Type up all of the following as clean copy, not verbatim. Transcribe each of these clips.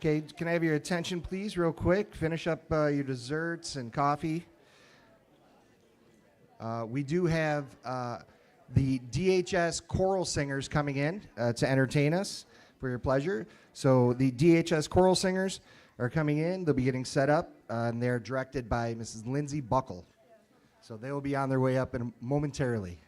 Okay, can I have your attention, please, real quick? Finish up your desserts and coffee. We do have the DHS choral singers coming in to entertain us for your pleasure. So the DHS choral singers are coming in. They'll be getting set up, and they're directed by Mrs. Lindsay Buckle. So they will be on their way up momentarily.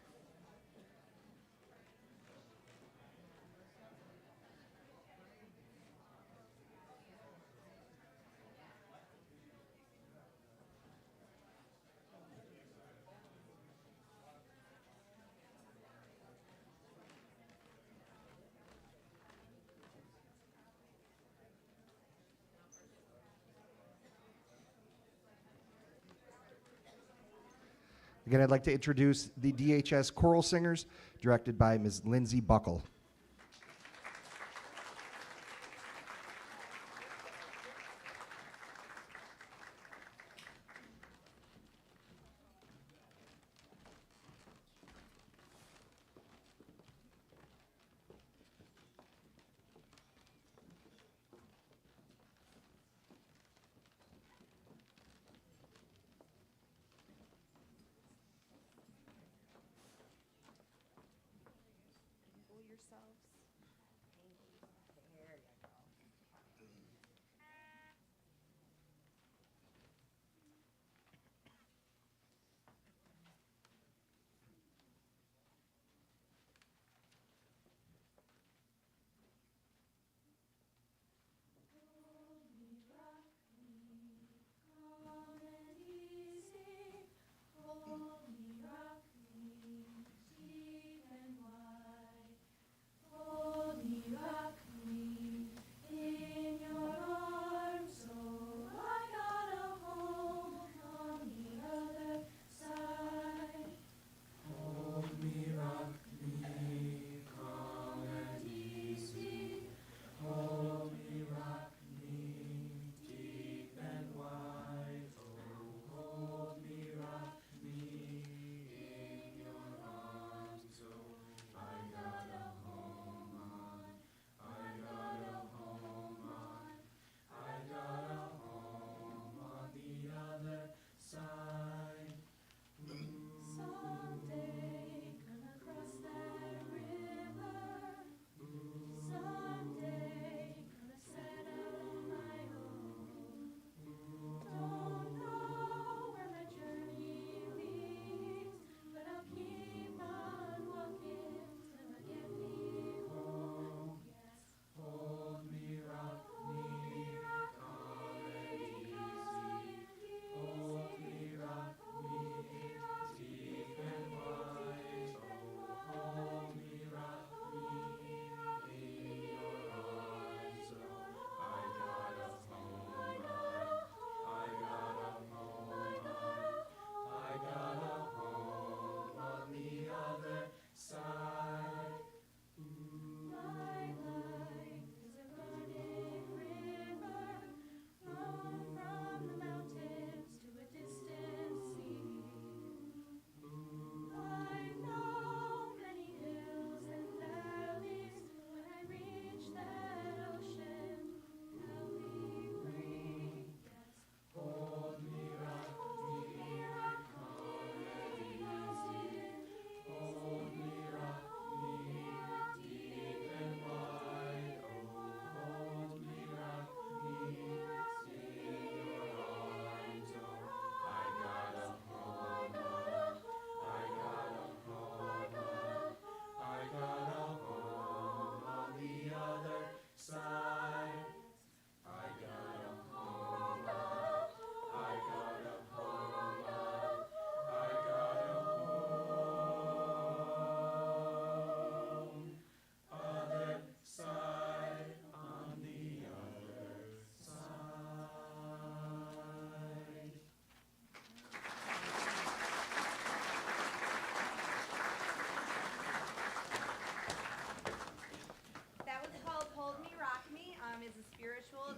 Again, I'd like to introduce the DHS choral singers, directed by Ms. Lindsay Buckle.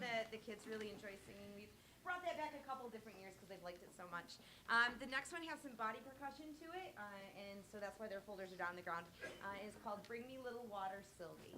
That the kids really enjoy singing. We've brought that back a couple different years because they've liked it so much. The next one has some body percussion to it, and so that's why their folders are down on the ground. It's called Bring Me Little Water, Sylvie.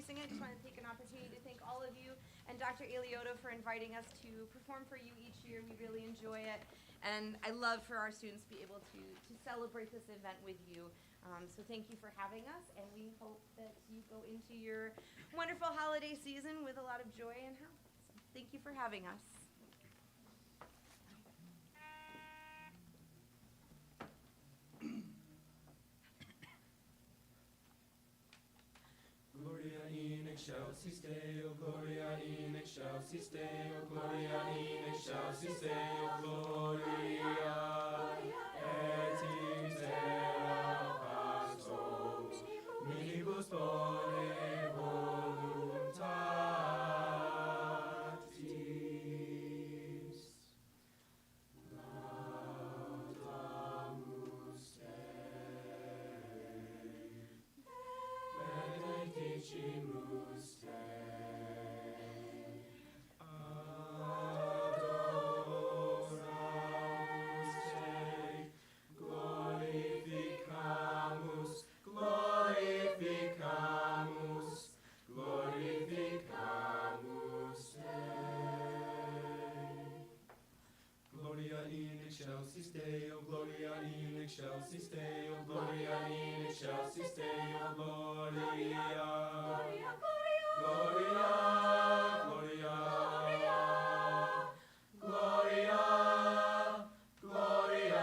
introducing it, just want to take an opportunity to thank all of you and Dr. Eliotto for inviting us to perform for you each year. We really enjoy it. And I love for our students to be able to celebrate this event with you. So thank you for having us, and we hope that you go into your wonderful holiday season with a lot of joy and health. So thank you for having us. Gloria in excelsis Deo, Gloria in excelsis Deo, Gloria in excelsis Deo, Gloria, et in terra pastos, minibus bone voluntatis. Laudamus Dei, benedicimus Dei, adoramus Dei, glorificamus, glorificamus, glorificamus Dei. Gloria in excelsis Deo, Gloria in excelsis Deo, Gloria in excelsis Deo, Gloria, Gloria, Gloria, Gloria, Gloria, Gloria, Gloria.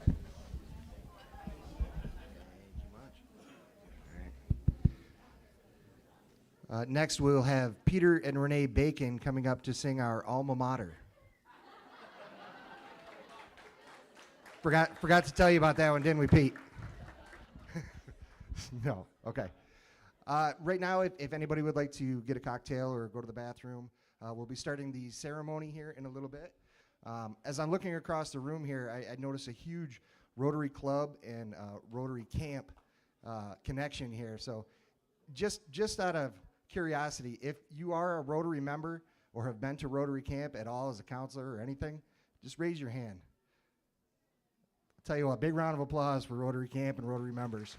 Thank you much. All right. Next, we'll have Peter and Renee Bacon coming up to sing our alma mater. Forgot to tell you about that one, didn't we, Pete? No. Okay. Right now, if anybody would like to get a cocktail or go to the bathroom, we'll be starting the ceremony here in a little bit. As I'm looking across the room here, I notice a huge Rotary Club and Rotary Camp connection here. So just out of curiosity, if you are a Rotary member or have been to Rotary Camp at all as a counselor or anything, just raise your hand. I'll tell you what, big round of applause for Rotary Camp and Rotary members.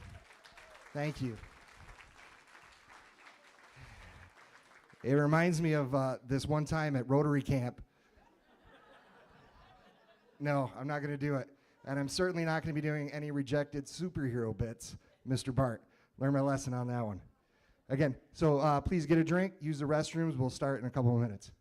Thank you. It reminds me of this one time at Rotary Camp. No, I'm not going to do it. And I'm certainly not going to be doing any rejected superhero bits, Mr. Bart. Learn my lesson on that one. Again, so please get a drink, use the restrooms. We'll start in a couple of minutes.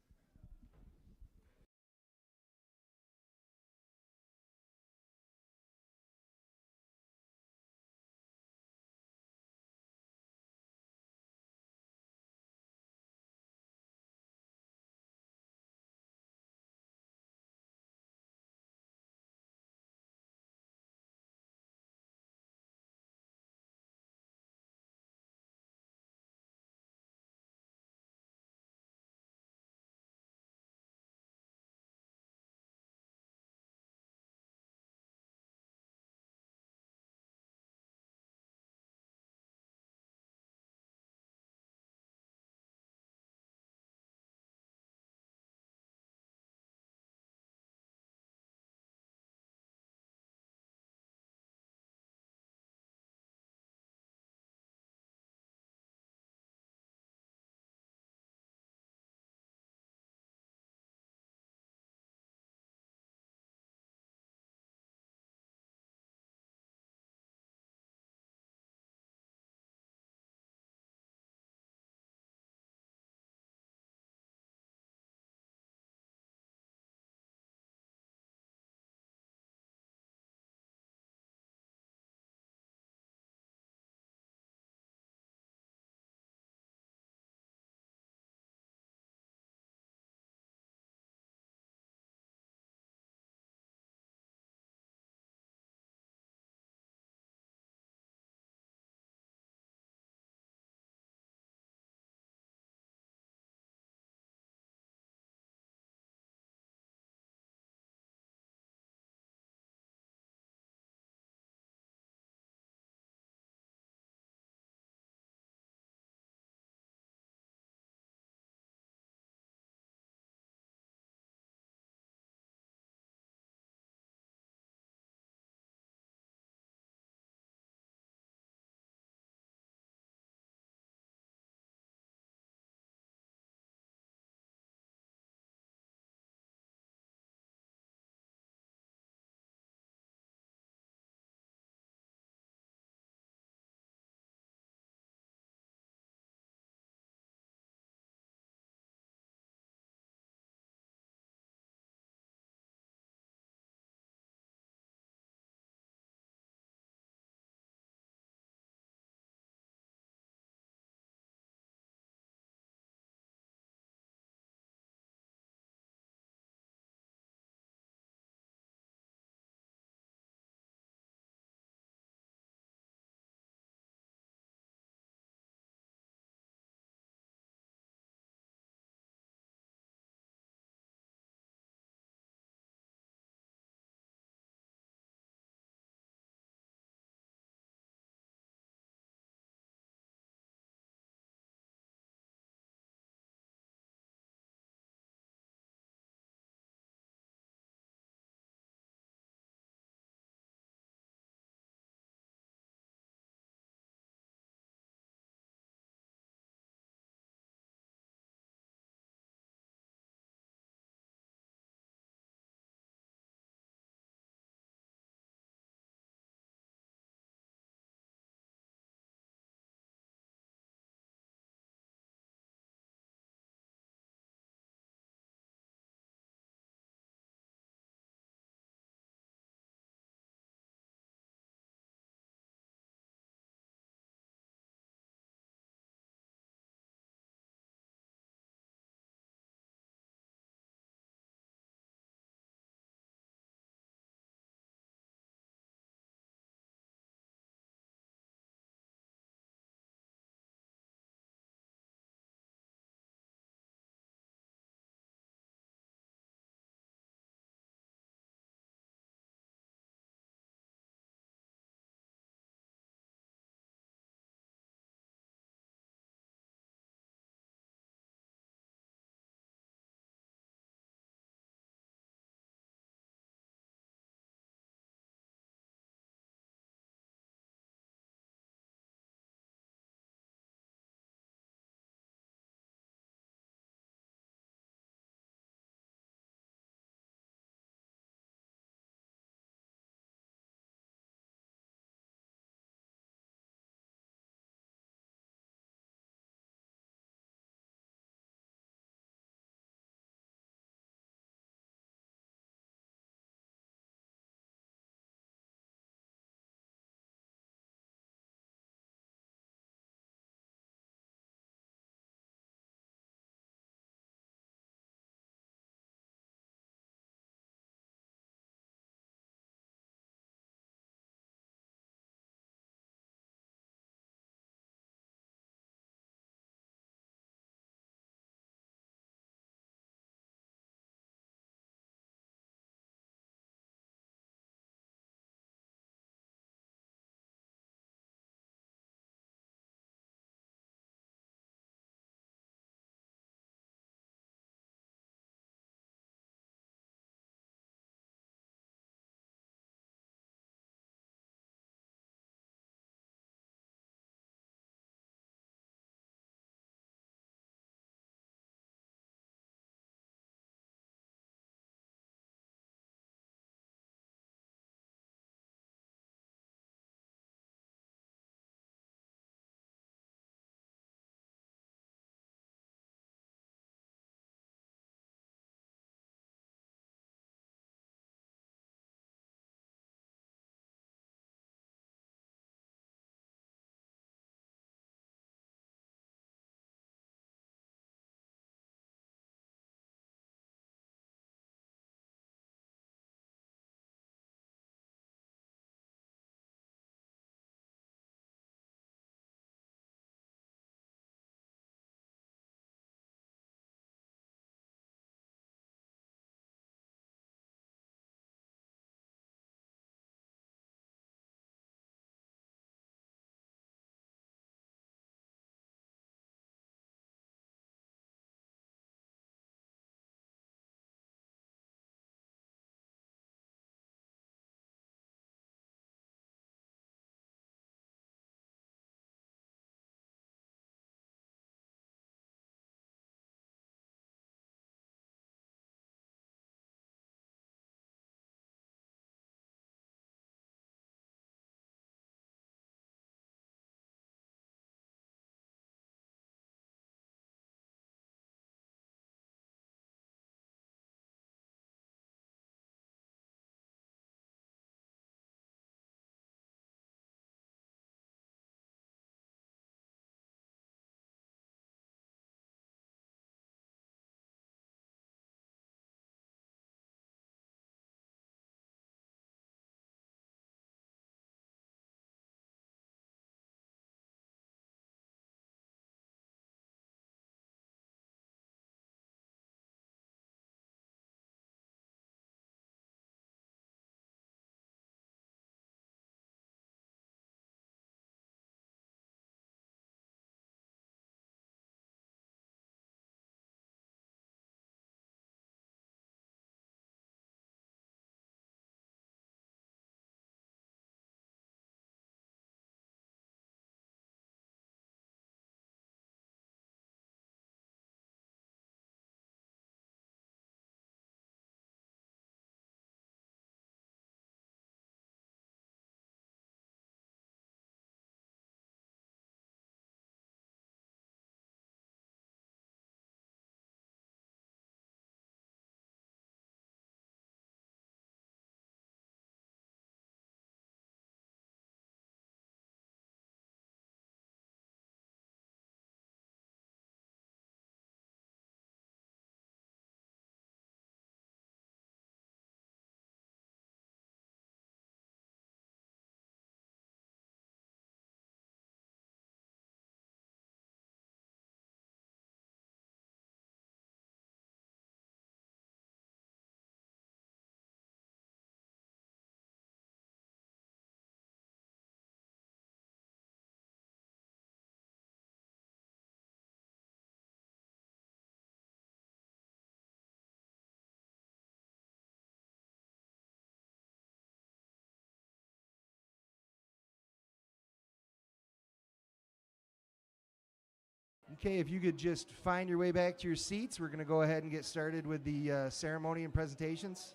Okay, if you could just find your way back to your seats, we're going to go ahead and get started with the ceremony and presentations.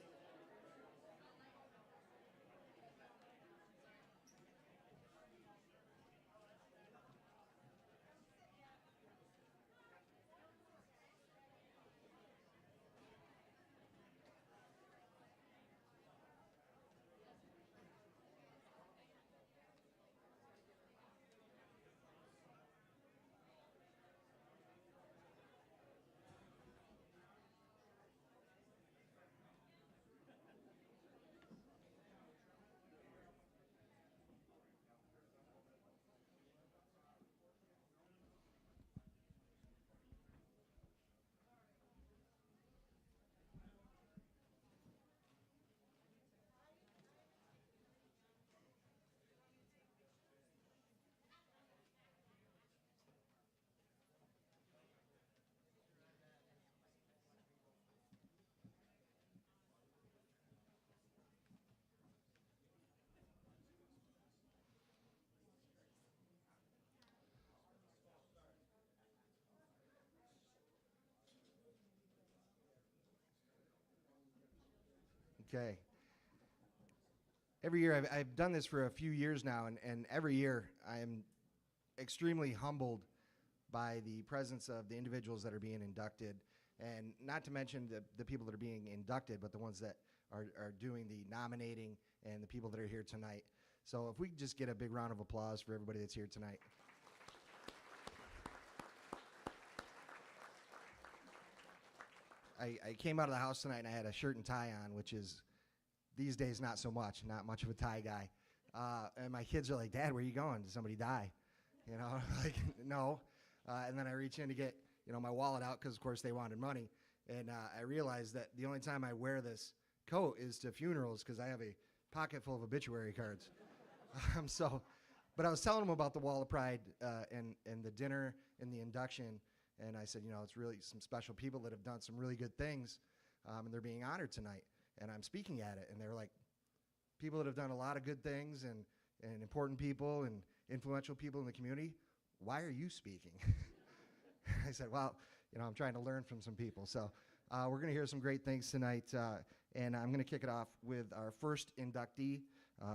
Okay. Every year, I've done this for a few years now, and every year I am extremely humbled by the presence of the individuals that are being inducted, and not to mention the people that are being inducted, but the ones that are doing the nominating and the people that are here tonight. So if we could just get a big round of applause for everybody that's here tonight. I came out of the house tonight and I had a shirt and tie on, which is these days not so much, not much of a tie guy. And my kids are like, "Dad, where are you going? Did somebody die?" You know, like, no. And then I reach in to get, my wallet out because, of course, they wanted money. And I realized that the only time I wear this coat is to funerals because I have a pocket full of obituary cards. But I was telling them about the Wall of Pride and the dinner and the induction. And I said, it's really some special people that have done some really good things, and they're being honored tonight. And I'm speaking at it. And they're like, people that have done a lot of good things and important people and influential people in the community, why are you speaking? I said, well, I'm trying to learn from some people. So we're going to hear some great things tonight. And I'm going to kick it off with our first inductee,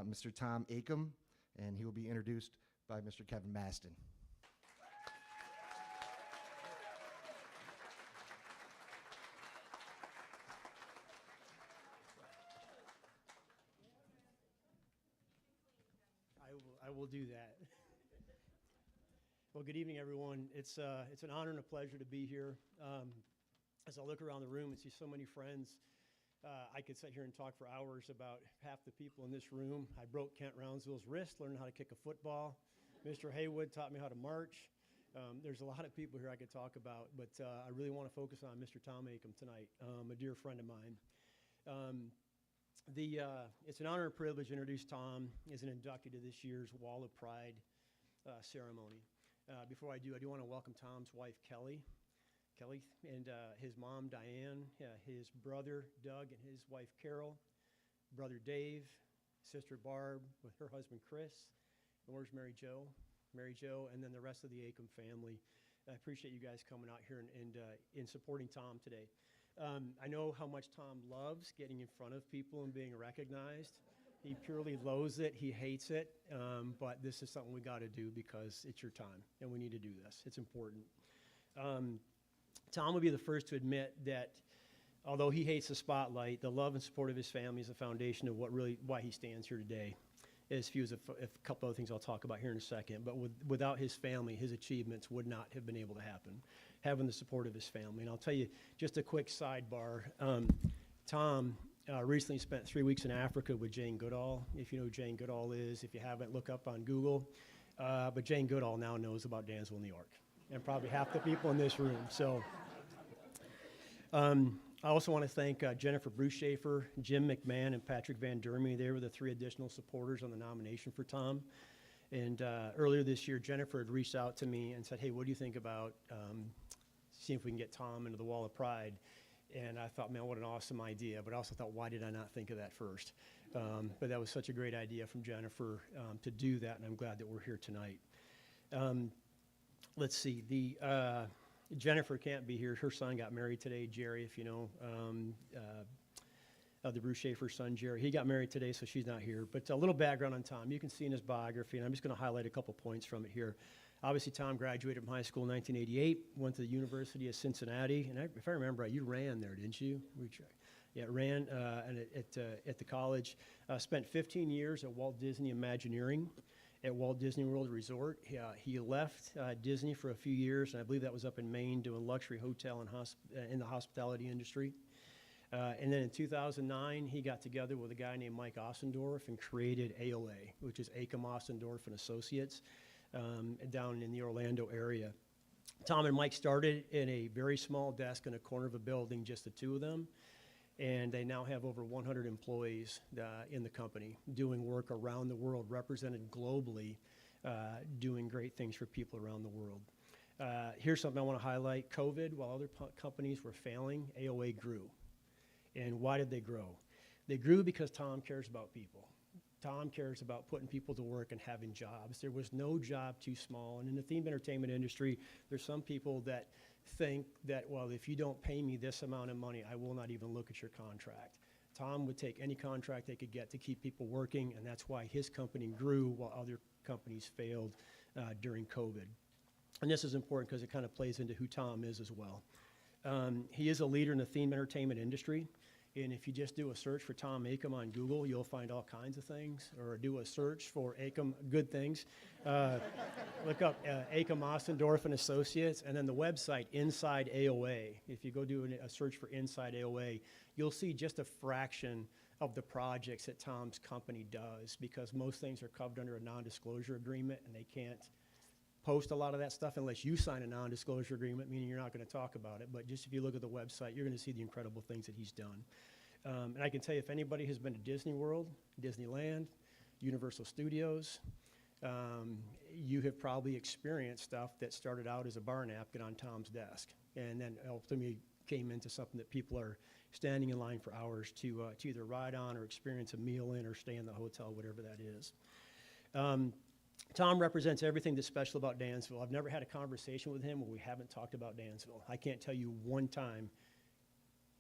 Mr. Tom Acom. And he will be introduced by Mr. Kevin Maston. I will do that. Well, good evening, everyone. It's an honor and a pleasure to be here. As I look around the room and see so many friends, I could sit here and talk for hours about half the people in this room. I broke Kent Roundsville's wrist, learning how to kick a football. Mr. Haywood taught me how to march. There's a lot of people here I could talk about, but I really want to focus on Mr. Tom Acom tonight, a dear friend of mine. It's an honor and privilege to introduce Tom as an inductee to this year's Wall of Pride ceremony. Before I do want to welcome Tom's wife, Kelly, and his mom, Diane, his brother, Doug, and his wife, Carol, brother Dave, sister Barb, with her husband, Chris, and where's Mary Jo, and then the rest of the Acom family. I appreciate you guys coming out here and in supporting Tom today. I know how much Tom loves getting in front of people and being recognized. He purely loathes it. He hates it. But this is something we got to do because it's your time, and we need to do this. It's important. Tom will be the first to admit that although he hates the spotlight, the love and support of his family is the foundation of why he stands here today. As few as a couple other things I'll talk about here in a second. But without his family, his achievements would not have been able to happen, having the support of his family. And I'll tell you just a quick sidebar. Tom recently spent 3 weeks in Africa with Jane Goodall. If you know who Jane Goodall is, if you haven't, look up on Google. But Jane Goodall now knows about Dansville, New York, and probably half the people in this room. So I also want to thank Jennifer Bruce-Schaefer, Jim McMahon, and Patrick Van Dermy. They were the 3 additional supporters on the nomination for Tom. And earlier this year, Jennifer had reached out to me and said, hey, what do you think about seeing if we can get Tom into the Wall of Pride? And I thought, man, what an awesome idea. But I also thought, why did I not think of that first? But that was such a great idea from Jennifer to do that, and I'm glad that we're here tonight. let's see, Jennifer can't be here. Her son got married today, Jerry, if you know, the Bruce Schaefer's son, Jerry. He got married today, so she's not here. But a little background on Tom. You can see in his biography, and I'm just going to highlight a couple points from it here. Obviously, Tom graduated from high school in 1988, went to the University of Cincinnati, and if I remember right, you ran there, didn't you? Yeah, ran at the college. Spent 15 years at Walt Disney Imagineering at Walt Disney World Resort. He left Disney for a few years, and I believe that was up in Maine doing luxury hotel and in the hospitality industry. And then in 2009, he got together with a guy named Mike Ossendorf and created AOA, which is Acom Ossendorf and Associates, down in the Orlando area. Tom and Mike started in a very small desk in a corner of a building, just the two of them, and they now have over 100 employees in the company doing work around the world, represented globally, doing great things for people around the world. Here's something I want to highlight. COVID, while other companies were failing, AOA grew. And why did they grow? They grew because Tom cares about people. Tom cares about putting people to work and having jobs. There was no job too small. And in the theme entertainment industry, there's some people that think that, well, if you don't pay me this amount of money, I will not even look at your contract. Tom would take any contract they could get to keep people working, and that's why his company grew while other companies failed during COVID. And this is important because it kind of plays into who Tom is as well. He is a leader in the theme entertainment industry. And if you just do a search for Tom Acom on Google, you'll find all kinds of things. Or do a search for Acom Good Things. Look up Acom Ossendorf and Associates, and then the website Inside AOA. If you go do a search for Inside AOA, you'll see just a fraction of the projects that Tom's company does, because most things are covered under a non-disclosure agreement, and they can't post a lot of that stuff unless you sign a non-disclosure agreement, meaning you're not going to talk about it. But just if you look at the website, you're going to see the incredible things that he's done. And I can tell you, if anybody has been to Disney World, Disneyland, Universal Studios, you have probably experienced stuff that started out as a bar napkin on Tom's desk, and then ultimately came into something that people are standing in line for hours to either ride on or experience a meal in or stay in the hotel, whatever that is. Tom represents everything that's special about Dansville. I've never had a conversation with him where we haven't talked about Dansville. I can't tell you one time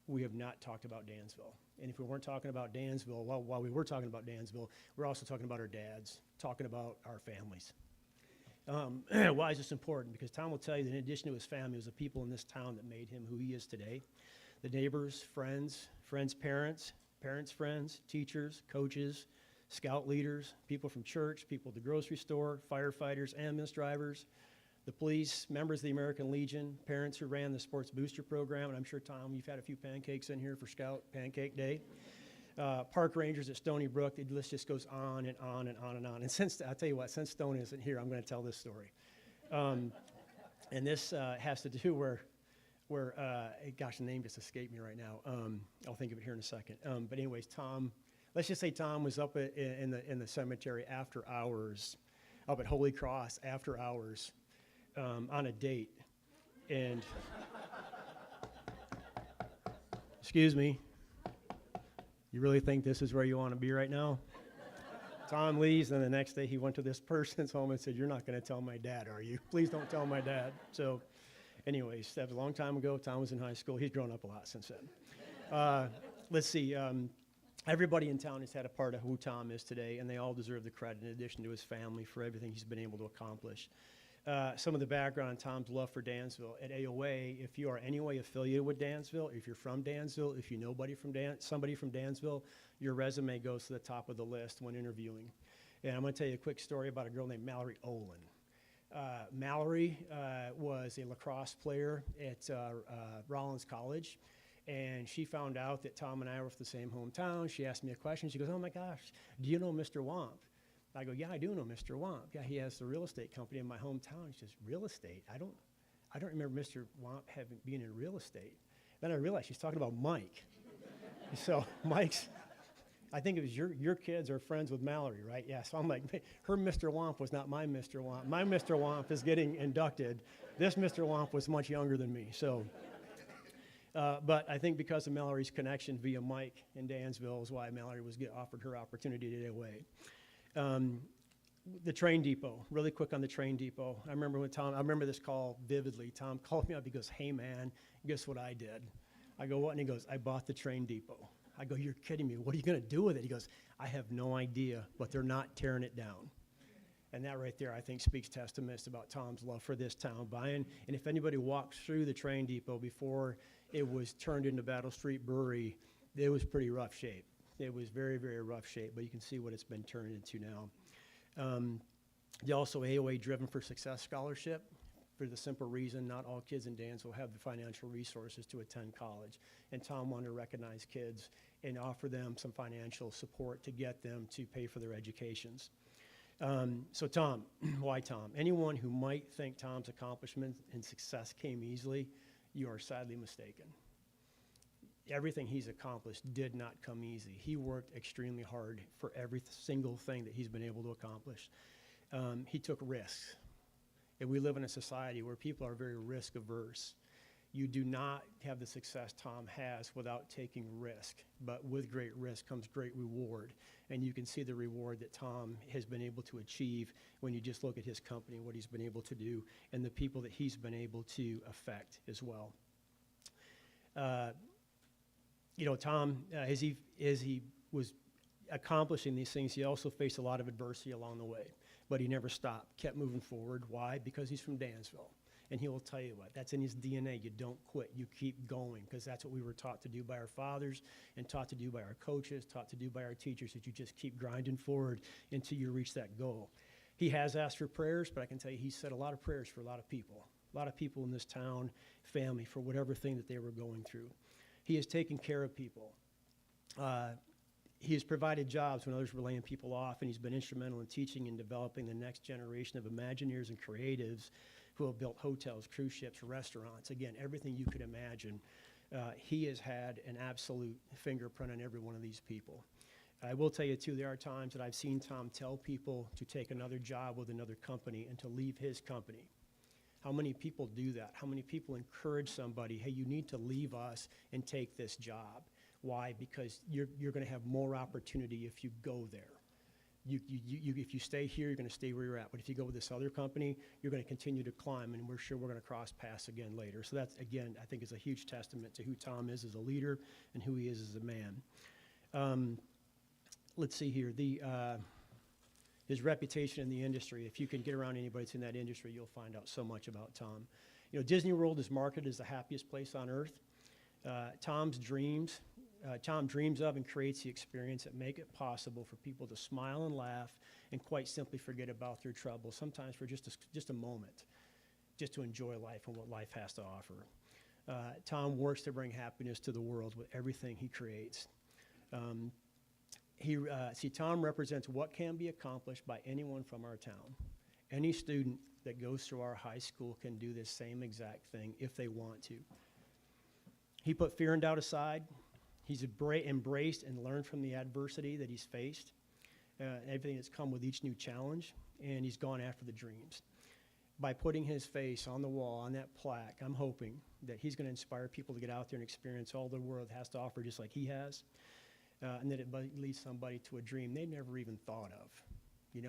we have not talked about Dansville. And if we weren't talking about Dansville, while we were talking about Dansville, we're also talking about our dads, talking about our families. Why is this important? Because Tom will tell you that in addition to his family, it was the people in this town that made him who he is today. The neighbors, friends, parents, friends, teachers, coaches, scout leaders, people from church, people at the grocery store, firefighters, ambulance drivers, the police, members of the American Legion, parents who ran the sports booster program, and I'm sure, Tom, you've had a few pancakes in here for Scout Pancake Day. Park rangers at Stony Brook, the list just goes on and on and on and on. And since, I'll tell you what, since Stone isn't here, I'm going to tell this story. And this has to do where gosh, the name just escaped me right now. I'll think of it here in a second. But anyways, Tom, let's just say Tom was up in the cemetery after hours, up at Holy Cross after hours, on a date. And, excuse me, you really think this is where you want to be right now? Tom leaves, and the next day he went to this person's home and said, "You're not going to tell my dad, are you? Please don't tell my dad." So anyways, that was a long time ago. Tom was in high school. He's grown up a lot since then. Let's see. Everybody in town has had a part of who Tom is today, and they all deserve the credit in addition to his family for everything he's been able to accomplish. Some of the background on Tom's love for Dansville. At AOA, if you are any way affiliated with Dansville, if you're from Dansville, if you know somebody from Dansville, your resume goes to the top of the list when interviewing. And I'm going to tell you a quick story about a girl named Mallory Olin. Mallory was a lacrosse player at Rollins College, and she found out that Tom and I were from the same hometown. She asked me a question. She goes, "Oh my gosh, do you know Mr. Womp?" I go, "Yeah, I do know Mr. Womp. Yeah, he has the real estate company in my hometown." She says, "Real estate? I don't remember Mr. Womp being in real estate." Then I realized she's talking about Mike. So Mike's, I think it was your kids are friends with Mallory, right? Yeah, so I'm like, her Mr. Womp was not my Mr. Womp. My Mr. Womp is getting inducted. This Mr. Womp was much younger than me, so. But I think because of Mallory's connection via Mike in Dansville is why Mallory was offered her opportunity to get away. The train depot, really quick on the train depot. I remember this call vividly. Tom called me up, he goes, "Hey man, guess what I did?" I go, "What?" And he goes, "I bought the train depot." I go, "You're kidding me. What are you gonna do with it?" He goes, "I have no idea, but they're not tearing it down." And that right there, I think, speaks testaments about Tom's love for this town. Buying, and if anybody walks through the train depot before it was turned into Battle Street Brewery, it was pretty rough shape. It was very, very rough shape, but you can see what it's been turned into now. Also AOA Driven for Success Scholarship, for the simple reason not all kids in Dansville have the financial resources to attend college. And Tom wanted to recognize kids and offer them some financial support to get them to pay for their educations. So Tom, why Tom? Anyone who might think Tom's accomplishments and success came easily, you are sadly mistaken. Everything he's accomplished did not come easy. He worked extremely hard for every single thing that he's been able to accomplish. He took risks. And we live in a society where people are very risk averse. You do not have the success Tom has without taking risk, but with great risk comes great reward. And you can see the reward that Tom has been able to achieve when you just look at his company, what he's been able to do, and the people that he's been able to affect as well. Tom, as he was accomplishing these things, he also faced a lot of adversity along the way, but he never stopped, kept moving forward. Why? Because he's from Dansville, and he will tell you what, that's in his DNA. You don't quit, you keep going, because that's what we were taught to do by our fathers and taught to do by our coaches, taught to do by our teachers, that you just keep grinding forward until you reach that goal. He has asked for prayers, but I can tell you he said a lot of prayers for a lot of people in this town, family, for whatever thing that they were going through. He has taken care of people. He has provided jobs when others were laying people off, and he's been instrumental in teaching and developing the next generation of Imagineers and creatives who have built hotels, cruise ships, restaurants. Again, everything you could imagine. He has had an absolute fingerprint on every one of these people. I will tell you, too, there are times that I've seen Tom tell people to take another job with another company and to leave his company. How many people do that? How many people encourage somebody, hey, you need to leave us and take this job? Why? Because you're going to have more opportunity if you go there. If you stay here, you're going to stay where you're at. But if you go with this other company, you're going to continue to climb, and we're sure we're going to cross paths again later. So that's, again, I think is a huge testament to who Tom is as a leader and who he is as a man. Let's see here. His reputation in the industry, if you can get around anybody that's in that industry, you'll find out so much about Tom. Disney World is marketed as the happiest place on earth. Tom dreams of and creates the experience that make it possible for people to smile and laugh and quite simply forget about their troubles, sometimes for just a moment, just to enjoy life and what life has to offer. Tom works to bring happiness to the world with everything he creates. Tom represents what can be accomplished by anyone from our town. Any student that goes through our high school can do this same exact thing if they want to. He put fear and doubt aside. He's embraced and learned from the adversity that he's faced, everything that's come with each new challenge, and he's gone after the dreams. By putting his face on the wall, on that plaque, I'm hoping that he's going to inspire people to get out there and experience all the world has to offer just like he has. And that it leads somebody to a dream they never even thought of.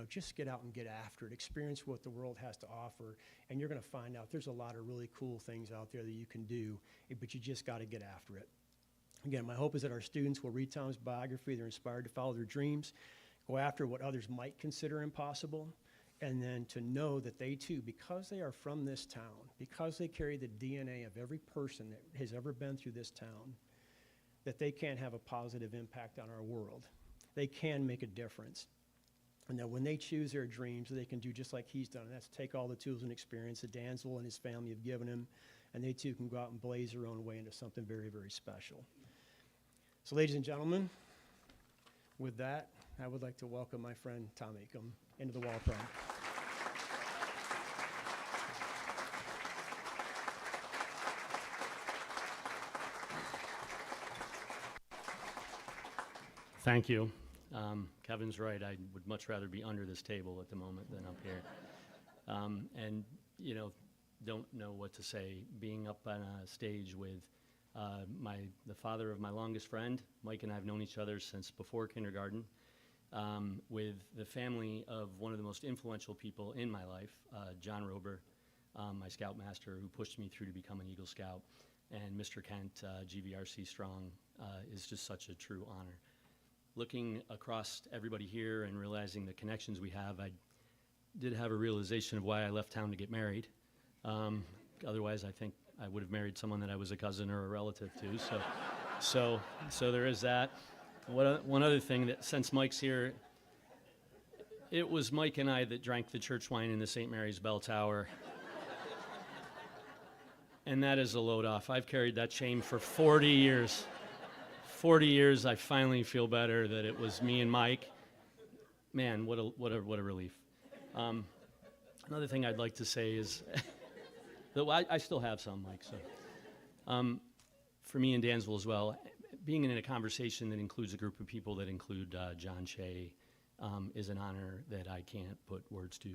Just get out and get after it. Experience what the world has to offer, and you're going to find out there's a lot of really cool things out there that you can do, but you just got to get after it. Again, my hope is that our students will read Tom's biography. They're inspired to follow their dreams, go after what others might consider impossible, and then to know that they too, because they are from this town, because they carry the DNA of every person that has ever been through this town, that they can have a positive impact on our world. They can make a difference. And that when they choose their dreams, they can do just like he's done. And that's take all the tools and experience that Dansville and his family have given him, and they too can go out and blaze their own way into something very, very special. So ladies and gentlemen, with that, I would like to welcome my friend Tom Acom into the Wall of Pride. Thank you. Kevin's right. I would much rather be under this table at the moment than up here. And, don't know what to say. Being up on a stage with the father of my longest friend, Mike and I have known each other since before kindergarten. with the family of one of the most influential people in my life, John Rober, my scoutmaster who pushed me through to become an Eagle Scout, and Mr. Kent, GVRC Strong, is just such a true honor. Looking across everybody here and realizing the connections we have, I did have a realization of why I left town to get married. Otherwise, I think I would have married someone that I was a cousin or a relative to. So there is that. One other thing, that since Mike's here, it was Mike and I that drank the church wine in the St. Mary's Bell Tower. And that is a load off. I've carried that shame for 40 years. 40 years, I finally feel better that it was me and Mike. Man, what a relief. Another thing I'd like to say is, that I still have some, Mike, so. For me in Dansville as well, being in a conversation that includes a group of people that include John Shea is an honor that I can't put words to.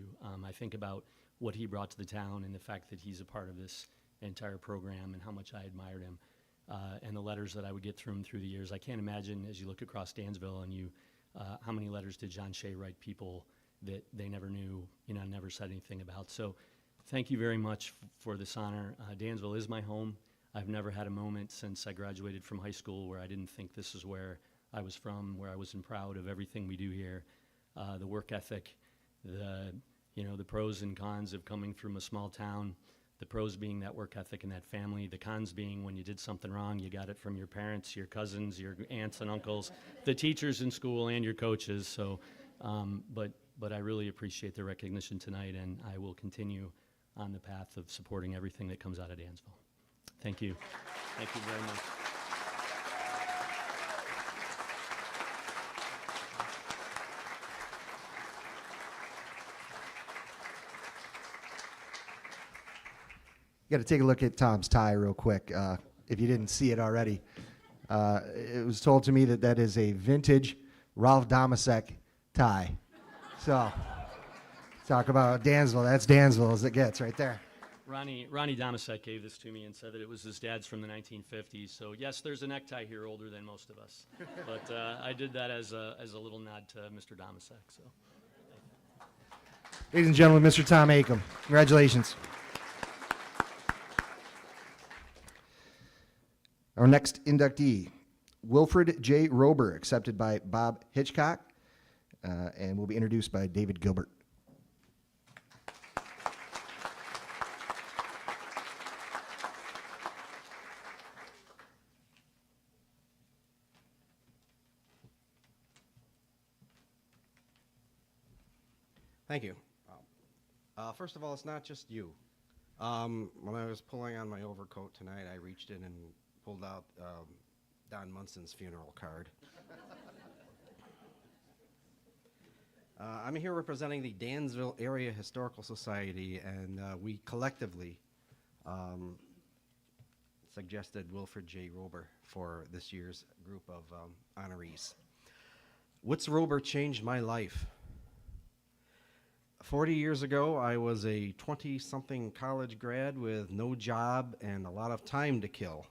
I think about what he brought to the town and the fact that he's a part of this entire program and how much I admired him, and the letters that I would get through him through the years. I can't imagine, as you look across Dansville and how many letters did John Shea write people that they never knew, never said anything about. So thank you very much for this honor. Dansville is my home. I've never had a moment since I graduated from high school where I didn't think this is where I was from, where I wasn't proud of everything we do here. The work ethic, the pros and cons of coming from a small town. The pros being that work ethic and that family. The cons being when you did something wrong, you got it from your parents, your cousins, your aunts and uncles, the teachers in school, and your coaches. So, but I really appreciate the recognition tonight, and I will continue on the path of supporting everything that comes out of Dansville. Thank you. Thank you very much. You got to take a look at Tom's tie real quick, if you didn't see it already. It was told to me that is a vintage Ralph Domasek tie. So, talk about Dansville. That's Dansville as it gets right there. Ronnie Domasek gave this to me and said that it was his dad's from the 1950s. So yes, there's a necktie here older than most of us, but I did that as a little nod to Mr. Domasek. So, ladies and gentlemen, Mr. Tom Acom. Congratulations. Our next inductee, Wilfred J. Rober, accepted by Bob Hitchcock, and will be introduced by David Gilbert. Thank you. First of all, it's not just you. When I was pulling on my overcoat tonight, I reached in and pulled out Don Munson's funeral card. I'm here representing the Dansville Area Historical Society, and we collectively suggested Wilfred J. Rober for this year's group of honorees. What's Rober changed my life? 40 years ago, I was a 20-something college grad with no job and a lot of time to kill.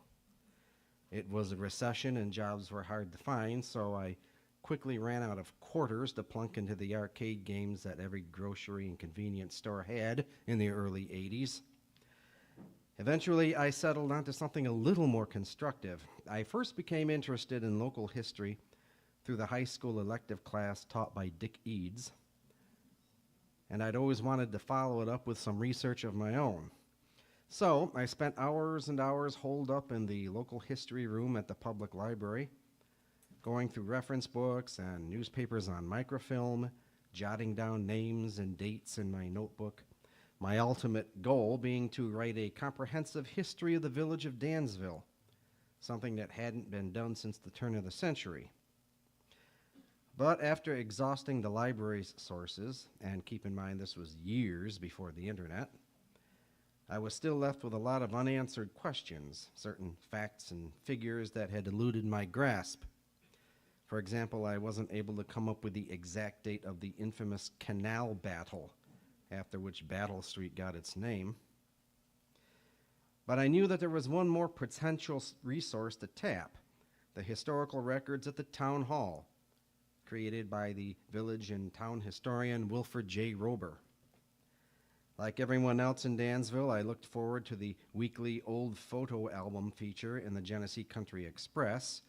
It was a recession and jobs were hard to find, so I quickly ran out of quarters to plunk into the arcade games that every grocery and convenience store had in the early 80s. Eventually, I settled onto something a little more constructive. I first became interested in local history through the high school elective class taught by Dick Eads, and I'd always wanted to follow it up with some research of my own. So I spent hours and hours holed up in the local history room at the public library, going through reference books and newspapers on microfilm, jotting down names and dates in my notebook, my ultimate goal being to write a comprehensive history of the village of Dansville, something that hadn't been done since the turn of the century. But after exhausting the library's sources, and keep in mind this was years before the internet, I was still left with a lot of unanswered questions, certain facts and figures that had eluded my grasp. For example, I wasn't able to come up with the exact date of the infamous Canal Battle, after which Battle Street got its name. But I knew that there was one more potential resource to tap, the historical records at the town hall, created by the village and town historian Wilfred J. Rober. Like everyone else in Dansville, I looked forward to the weekly old photo album feature in the Genesee Country Express,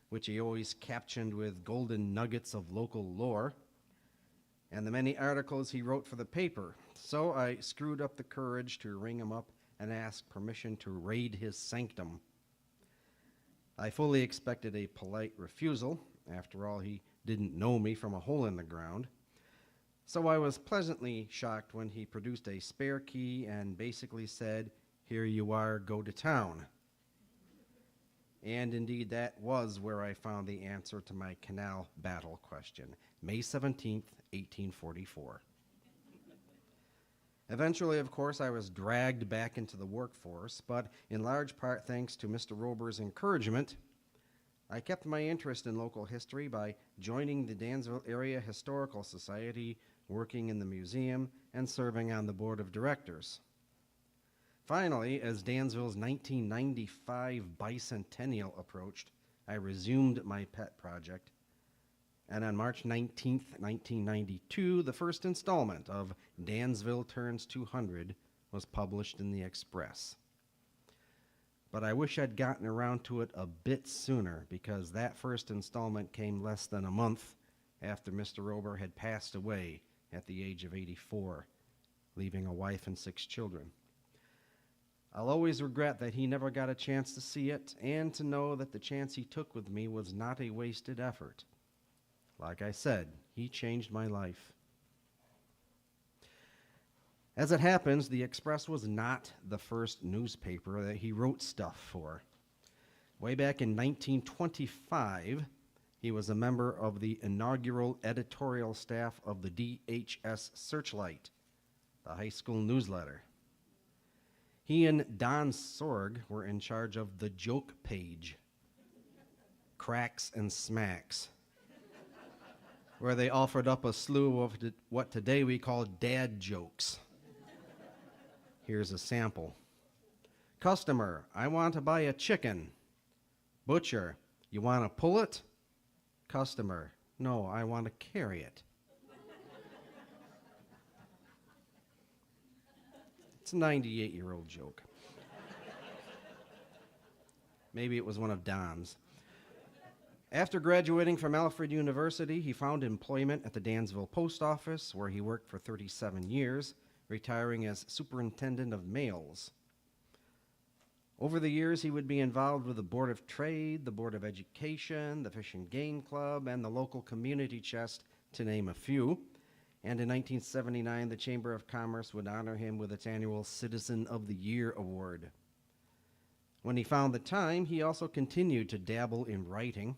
which he always captioned with golden nuggets of local lore, and the many articles he wrote for the paper. So I screwed up the courage to ring him up and ask permission to raid his sanctum. I fully expected a polite refusal. After all, he didn't know me from a hole in the ground. So I was pleasantly shocked when he produced a spare key and basically said, "Here you are, go to town." And indeed, that was where I found the answer to my canal battle question, May 17th, 1844. Eventually, of course, I was dragged back into the workforce, but in large part thanks to Mr. Rober's encouragement, I kept my interest in local history by joining the Dansville Area Historical Society, working in the museum, and serving on the board of directors. Finally, as Dansville's 1995 bicentennial approached, I resumed my pet project, and on March 19th, 1992, the first installment of Dansville Turns 200 was published in the Express. But I wish I'd gotten around to it a bit sooner, because that first installment came less than a month after Mr. Rober had passed away at the age of 84, leaving a wife and 6 children. I'll always regret that he never got a chance to see it, and to know that the chance he took with me was not a wasted effort. Like I said, he changed my life. As it happens, the Express was not the first newspaper that he wrote stuff for. Way back in 1925, he was a member of the inaugural editorial staff of the DHS Searchlight, the high school newsletter. He and Don Sorg were in charge of the joke page, Cracks and Smacks, where they offered up a slew of what today we call dad jokes. Here's a sample. Customer, I want to buy a chicken. Butcher, you want to pull it? Customer, no, I want to carry it. It's a 98-year-old joke. Maybe it was one of Don's. After graduating from Alfred University, he found employment at the Dansville Post Office, where he worked for 37 years, retiring as superintendent of mails. Over the years, he would be involved with the Board of Trade, the Board of Education, the Fish and Game Club, and the local community chest, to name a few. And in 1979, the Chamber of Commerce would honor him with its annual Citizen of the Year award. When he found the time, he also continued to dabble in writing.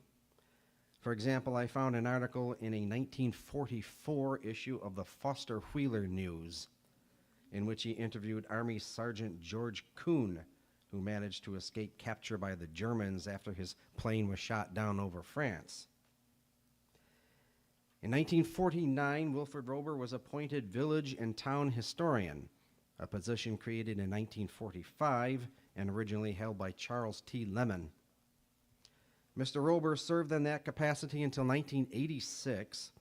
For example, I found an article in a 1944 issue of the Foster Wheeler News, in which he interviewed Army Sergeant George Kuhn, who managed to escape capture by the Germans after his plane was shot down over France. In 1949, Wilfred Rober was appointed village and town historian, a position created in 1945 and originally held by Charles T. Lemon. Mr. Rober served in that capacity until 1986,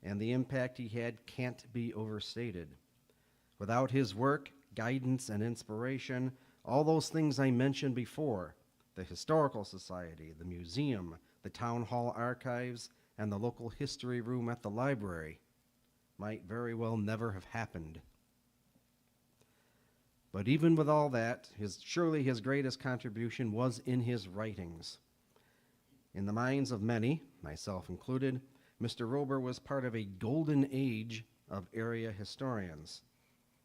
and the impact he had can't be overstated. Without his work, guidance, and inspiration, all those things I mentioned before, the Historical Society, the museum, the town hall archives, and the local history room at the library, might very well never have happened. But even with all that, surely his greatest contribution was in his writings. In the minds of many, myself included, Mr. Rober was part of a golden age of area historians,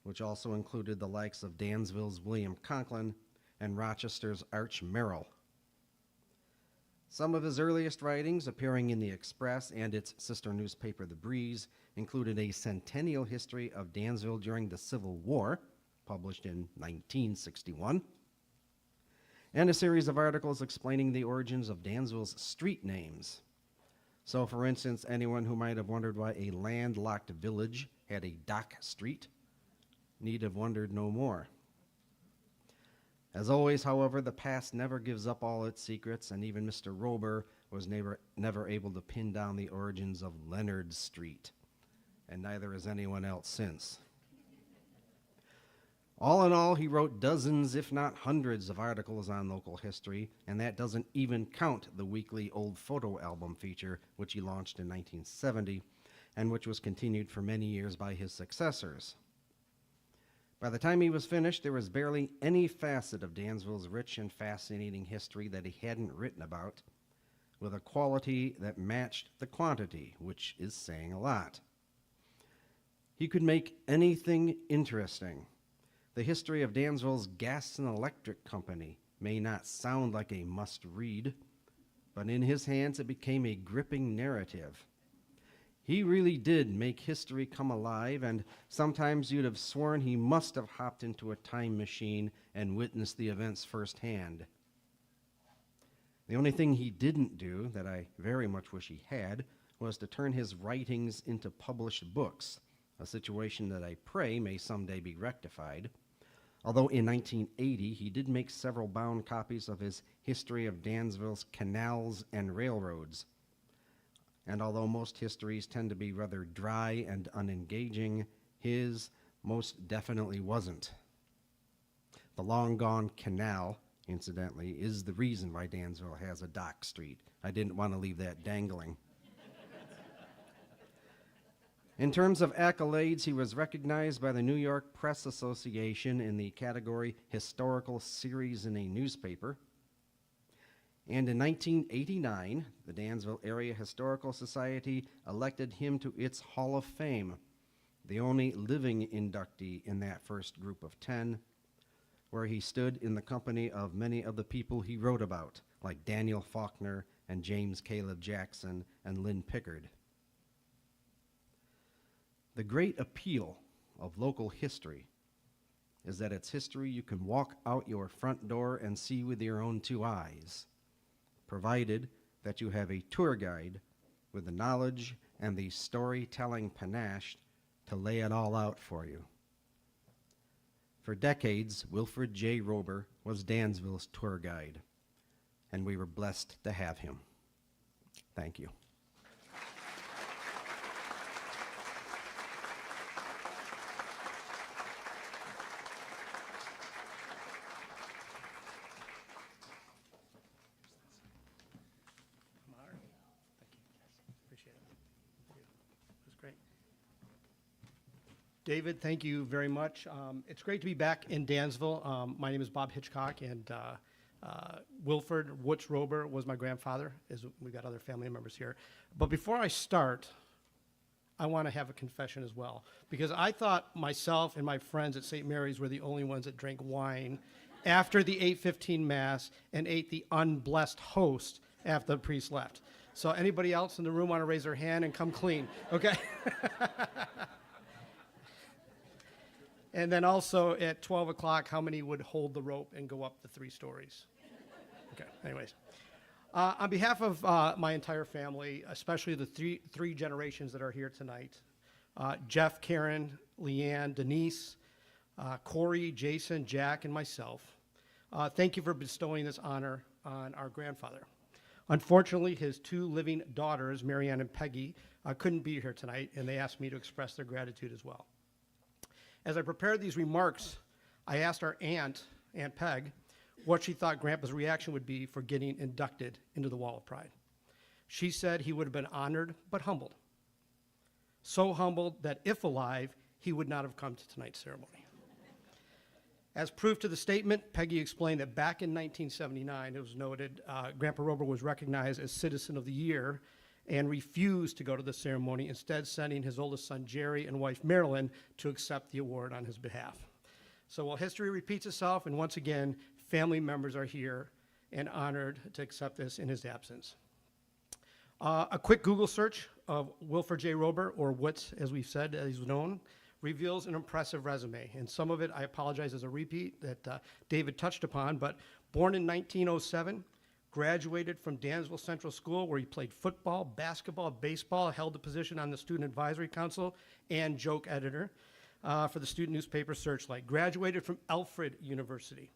which also included the likes of Dansville's William Conklin and Rochester's Arch Merrill. Some of his earliest writings, appearing in the Express and its sister newspaper, The Breeze, included a centennial history of Dansville during the Civil War, published in 1961, and a series of articles explaining the origins of Dansville's street names. So, for instance, anyone who might have wondered why a landlocked village had a dock street need have wondered no more. As always, however, the past never gives up all its secrets, and even Mr. Rober was never able to pin down the origins of Leonard Street, and neither has anyone else since. All in all, he wrote dozens, if not hundreds, of articles on local history, and that doesn't even count the weekly old photo album feature, which he launched in 1970, and which was continued for many years by his successors. By the time he was finished, there was barely any facet of Dansville's rich and fascinating history that he hadn't written about, with a quality that matched the quantity, which is saying a lot. He could make anything interesting. The history of Dansville's Gas and Electric Company may not sound like a must-read, but in his hands it became a gripping narrative. He really did make history come alive, and sometimes you'd have sworn he must have hopped into a time machine and witnessed the events firsthand. The only thing he didn't do, that I very much wish he had, was to turn his writings into published books, a situation that I pray may someday be rectified. Although in 1980 he did make several bound copies of his History of Dansville's Canals and Railroads. And although most histories tend to be rather dry and unengaging, his most definitely wasn't. The long-gone canal, incidentally, is the reason why Dansville has a dock street. I didn't want to leave that dangling. In terms of accolades, he was recognized by the New York Press Association in the category Historical Series in a Newspaper. And in 1989, the Dansville Area Historical Society elected him to its Hall of Fame, the only living inductee in that first group of 10, where he stood in the company of many of the people he wrote about, like Daniel Faulkner and James Caleb Jackson and Lynn Pickard. The great appeal of local history is that it's history you can walk out your front door and see with your own two eyes, provided that you have a tour guide with the knowledge and the storytelling panache to lay it all out for you. For decades, Wilfred J. Rober was Dansville's tour guide, and we were blessed to have him. Thank you. Thank you. Appreciate it. Thank you. It was great. David, thank you very much. It's great to be back in Dansville. My name is Bob Hitchcock, and Wilford Woods Rober was my grandfather. We got other family members here. But before I start, I want to have a confession as well, because I thought myself and my friends at St. Mary's were the only ones that drank wine after the 8:15 Mass and ate the unblessed host after the priest left. So anybody else in the room want to raise their hand and come clean? Okay. And then also at 12 o'clock, how many would hold the rope and go up the 3 stories? Okay, anyways. On behalf of my entire family, especially the three generations that are here tonight, Jeff, Karen, Leanne, Denise, Corey, Jason, Jack, and myself, thank you for bestowing this honor on our grandfather. Unfortunately, his 2 living daughters, Marianne and Peggy, couldn't be here tonight, and they asked me to express their gratitude as well. As I prepared these remarks, I asked our Aunt Peg, what she thought Grandpa's reaction would be for getting inducted into the Wall of Pride. She said he would have been honored but humbled. So humbled that if alive, he would not have come to tonight's ceremony. As proof to the statement, Peggy explained that back in 1979, it was noted, Grandpa Rober was recognized as Citizen of the Year and refused to go to the ceremony, instead sending his oldest son, Jerry, and wife, Marilyn, to accept the award on his behalf. So while history repeats itself, and once again, family members are here and honored to accept this in his absence. A quick Google search of Wilford J. Rober, or Woods, as we've said, as he's known, reveals an impressive resume. And some of it, I apologize, is a repeat that David touched upon, but born in 1907, graduated from Dansville Central School, where he played football, basketball, baseball, held a position on the Student Advisory Council, and joke editor for the student newspaper Searchlight. Graduated from Alfred University,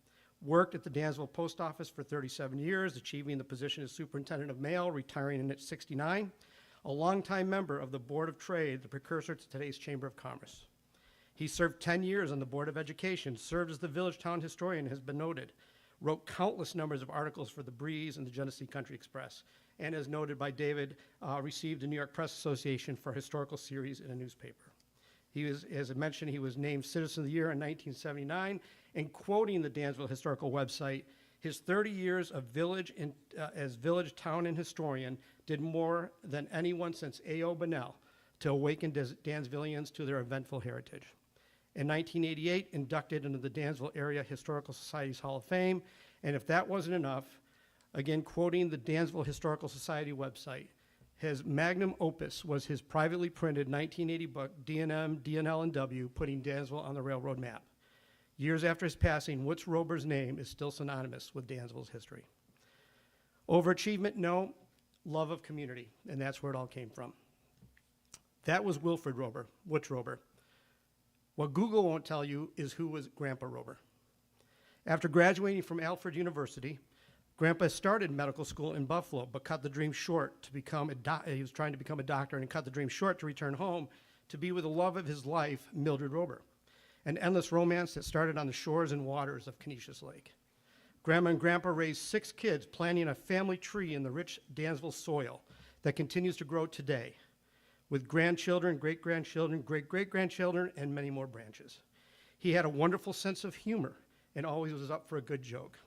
Worked at the Dansville Post Office for 37 years, achieving the position as Superintendent of Mail, retiring in at 69. A longtime member of the Board of Trade, the precursor to today's Chamber of Commerce. He served 10 years on the Board of Education, served as the village town historian, has been noted, wrote countless numbers of articles for The Breeze and the Genesee Country Express, and as noted by David, received the New York Press Association for historical series in a newspaper. He was, as I mentioned, he was named Citizen of the Year in 1979, and quoting the Dansville Historical website, his 30 years of as village, town, and historian did more than anyone since A.O. Bunnell to awaken Dansvillians to their eventful heritage. In 1988, inducted into the Dansville Area Historical Society's Hall of Fame, and if that wasn't enough, again, quoting the Dansville Historical Society website, his magnum opus was his privately printed 1980 book, D&M, DNL, and W, putting Dansville on the railroad map. Years after his passing, Woots Rober's name is still synonymous with Dansville's history. Overachievement, no. Love of community, and that's where it all came from. That was Wilfred Rober, Woots Rober. What Google won't tell you is who was Grandpa Rober. After graduating from Alfred University, Grandpa started medical school in Buffalo, but cut the dream short to become he was trying to become a doctor and cut the dream short to return home to be with the love of his life, Mildred Rober, an endless romance that started on the shores and waters of Canisius Lake. Grandma and Grandpa raised 6 kids, planting a family tree in the rich Dansville soil that continues to grow today, with grandchildren, great-grandchildren, great-great-grandchildren, and many more branches. He had a wonderful sense of humor and always was up for a good joke.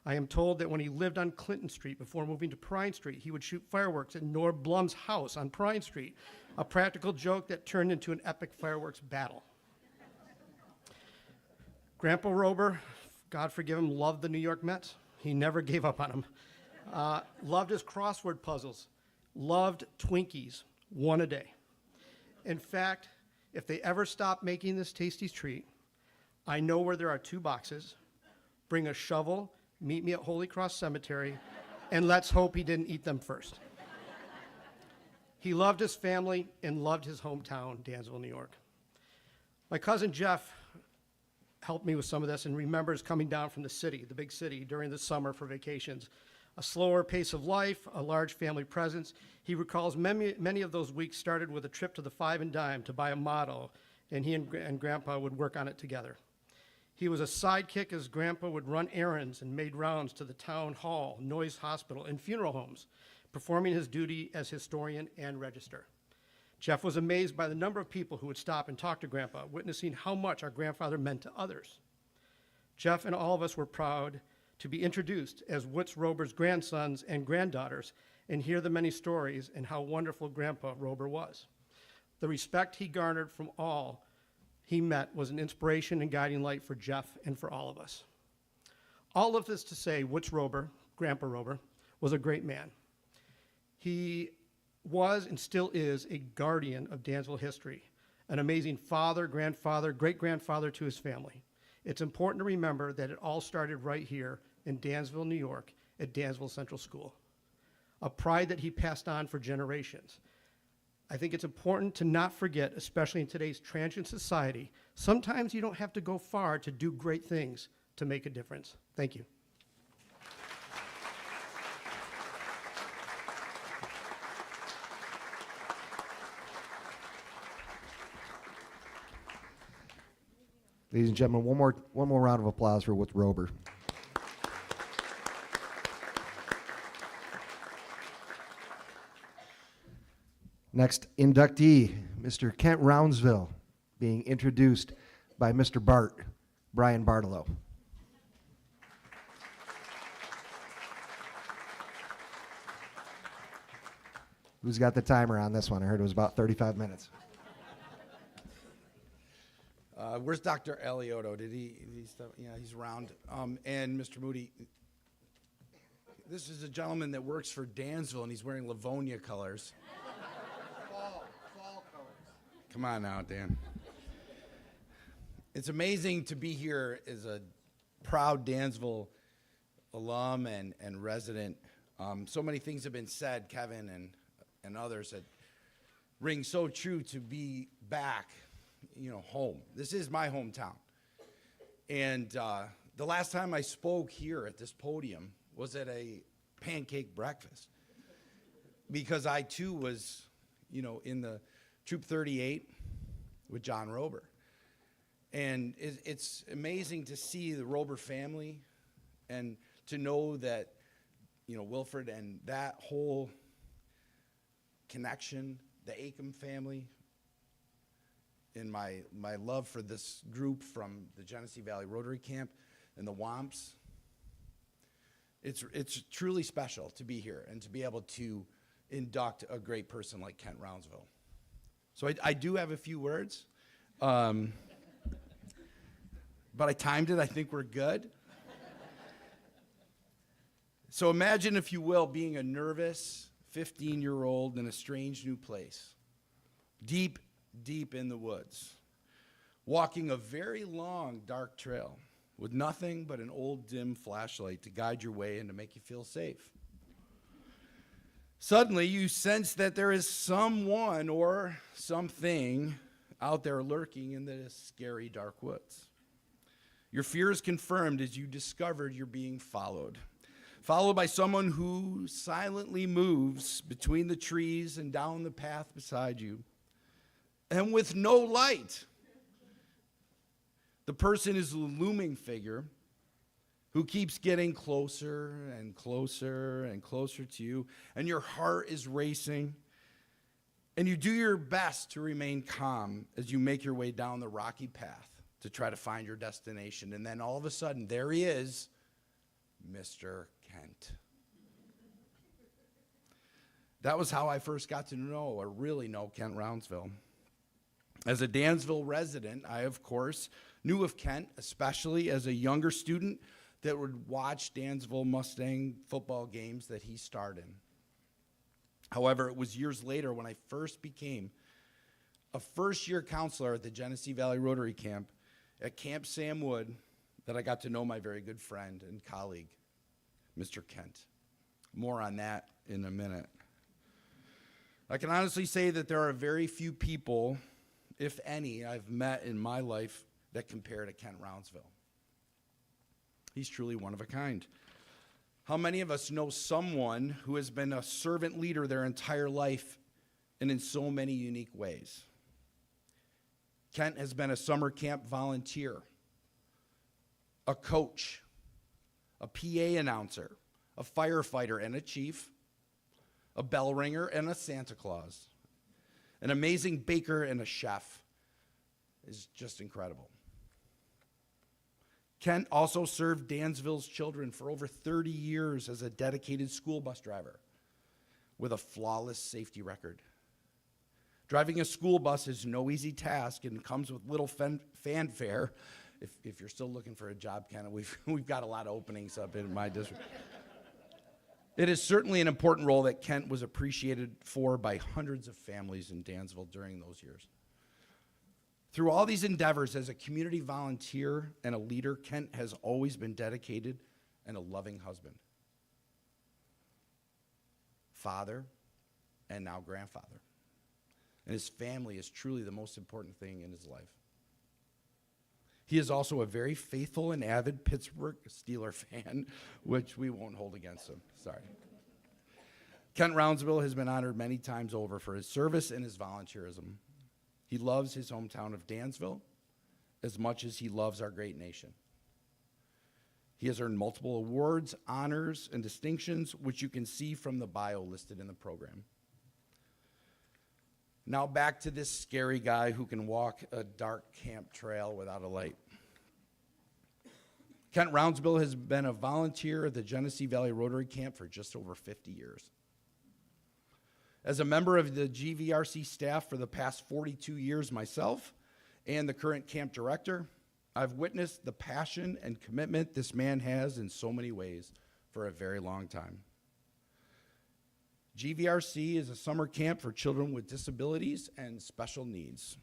I am told that when he lived on Clinton Street before moving to Prine Street, he would shoot fireworks at Nord Blum's house on Prine Street, a practical joke that turned into an epic fireworks battle. Grandpa Rober, God forgive him, loved the New York Mets. He never gave up on them. Loved his crossword puzzles, loved Twinkies, one a day. In fact, if they ever stop making this tasty treat, I know where there are 2 boxes. Bring a shovel, meet me at Holy Cross Cemetery, and let's hope he didn't eat them first. He loved his family and loved his hometown, Dansville, New York. My cousin Jeff helped me with some of this and remembers coming down from the city, the big city, during the summer for vacations. A slower pace of life, a large family presence. He recalls many of those weeks started with a trip to the Five and Dime to buy a motto, and he and Grandpa would work on it together. He was a sidekick as Grandpa would run errands and made rounds to the town hall, Noyes Hospital, and funeral homes, performing his duty as historian and register. Jeff was amazed by the number of people who would stop and talk to Grandpa, witnessing how much our grandfather meant to others. Jeff and all of us were proud to be introduced as Woots Rober's grandsons and granddaughters and hear the many stories and how wonderful Grandpa Rober was. The respect he garnered from all he met was an inspiration and guiding light for Jeff and for all of us. All of this to say, Woots Rober, Grandpa Rober, was a great man. He was and still is a guardian of Dansville history, an amazing father, grandfather, great-grandfather to his family. It's important to remember that it all started right here in Dansville, New York, at Dansville Central School, a pride that he passed on for generations. I think it's important to not forget, especially in today's transient society, sometimes you don't have to go far to do great things to make a difference. Thank you. Ladies and gentlemen, one more round of applause for Woots Rober. Next inductee, Mr. Kent Roundsville, being introduced by Mr. Brian Bartolo. Who's got the timer on this one? I heard it was about 35 minutes. Where's Dr. Eliotto? Did he step? Yeah, he's around. And Mr. Moody, this is a gentleman that works for Dansville, and he's wearing Livonia colors. Fall colors. Come on now, Dan. It's amazing to be here as a proud Dansville alum and resident. So many things have been said, Kevin and others, that ring so true to be back, home. This is my hometown. And The last time I spoke here at this podium was at a pancake breakfast, because I too was, in the Troop 38 with John Rober. And it's amazing to see the Rober family and to know that, Wilfred and that whole connection, the Acom family, and my love for this group from the Genesee Valley Rotary Camp and the Womps. It's truly special to be here and to be able to induct a great person like Kent Roundsville. So I do have a few words, but I timed it. I think we're good. So imagine, if you will, being a nervous 15-year-old in a strange new place, deep in the woods, walking a very long, dark trail with nothing but an old, dim flashlight to guide your way and to make you feel safe. Suddenly, you sense that there is someone or something out there lurking in the scary, dark woods. Your fear is confirmed as you discovered you're being followed by someone who silently moves between the trees and down the path beside you, and with no light. The person is a looming figure who keeps getting closer and closer and closer to you, and your heart is racing, and you do your best to remain calm as you make your way down the rocky path to try to find your destination. And then all of a sudden, there he is, Mr. Kent. That was how I first got to know, or really know, Kent Roundsville. As a Dansville resident, I, of course, knew of Kent, especially as a younger student that would watch Dansville Mustang football games that he starred in. However, it was years later when I first became a first-year counselor at the Genesee Valley Rotary Camp at Camp Sam Wood that I got to know my very good friend and colleague, Mr. Kent. More on that in a minute. I can honestly say that there are very few people, if any, I've met in my life that compare to Kent Roundsville. He's truly one of a kind. How many of us know someone who has been a servant leader their entire life and in so many unique ways? Kent has been a summer camp volunteer, a coach, a PA announcer, a firefighter and a chief, a bell ringer and a Santa Claus, an amazing baker and a chef. Is just incredible. Kent also served Dansville's children for over 30 years as a dedicated school bus driver with a flawless safety record. Driving a school bus is no easy task and comes with little fanfare. If you're still looking for a job, Kent, we've got a lot of openings up in my district. It is certainly an important role that Kent was appreciated for by hundreds of families in Dansville during those years. Through all these endeavors as a community volunteer and a leader, Kent has always been dedicated and a loving husband, father, and now grandfather. And his family is truly the most important thing in his life. He is also a very faithful and avid Pittsburgh Steelers fan, which we won't hold against him. Sorry. Kent Roundsville has been honored many times over for his service and his volunteerism. He loves his hometown of Dansville as much as he loves our great nation. He has earned multiple awards, honors, and distinctions, which you can see from the bio listed in the program. Now back to this scary guy who can walk a dark camp trail without a light. Kent Roundsville has been a volunteer at the Genesee Valley Rotary Camp for just over 50 years. As a member of the GVRC staff for the past 42 years myself, and the current camp director, I've witnessed the passion and commitment this man has in so many ways for a very long time. GVRC is a summer camp for children with disabilities and special needs.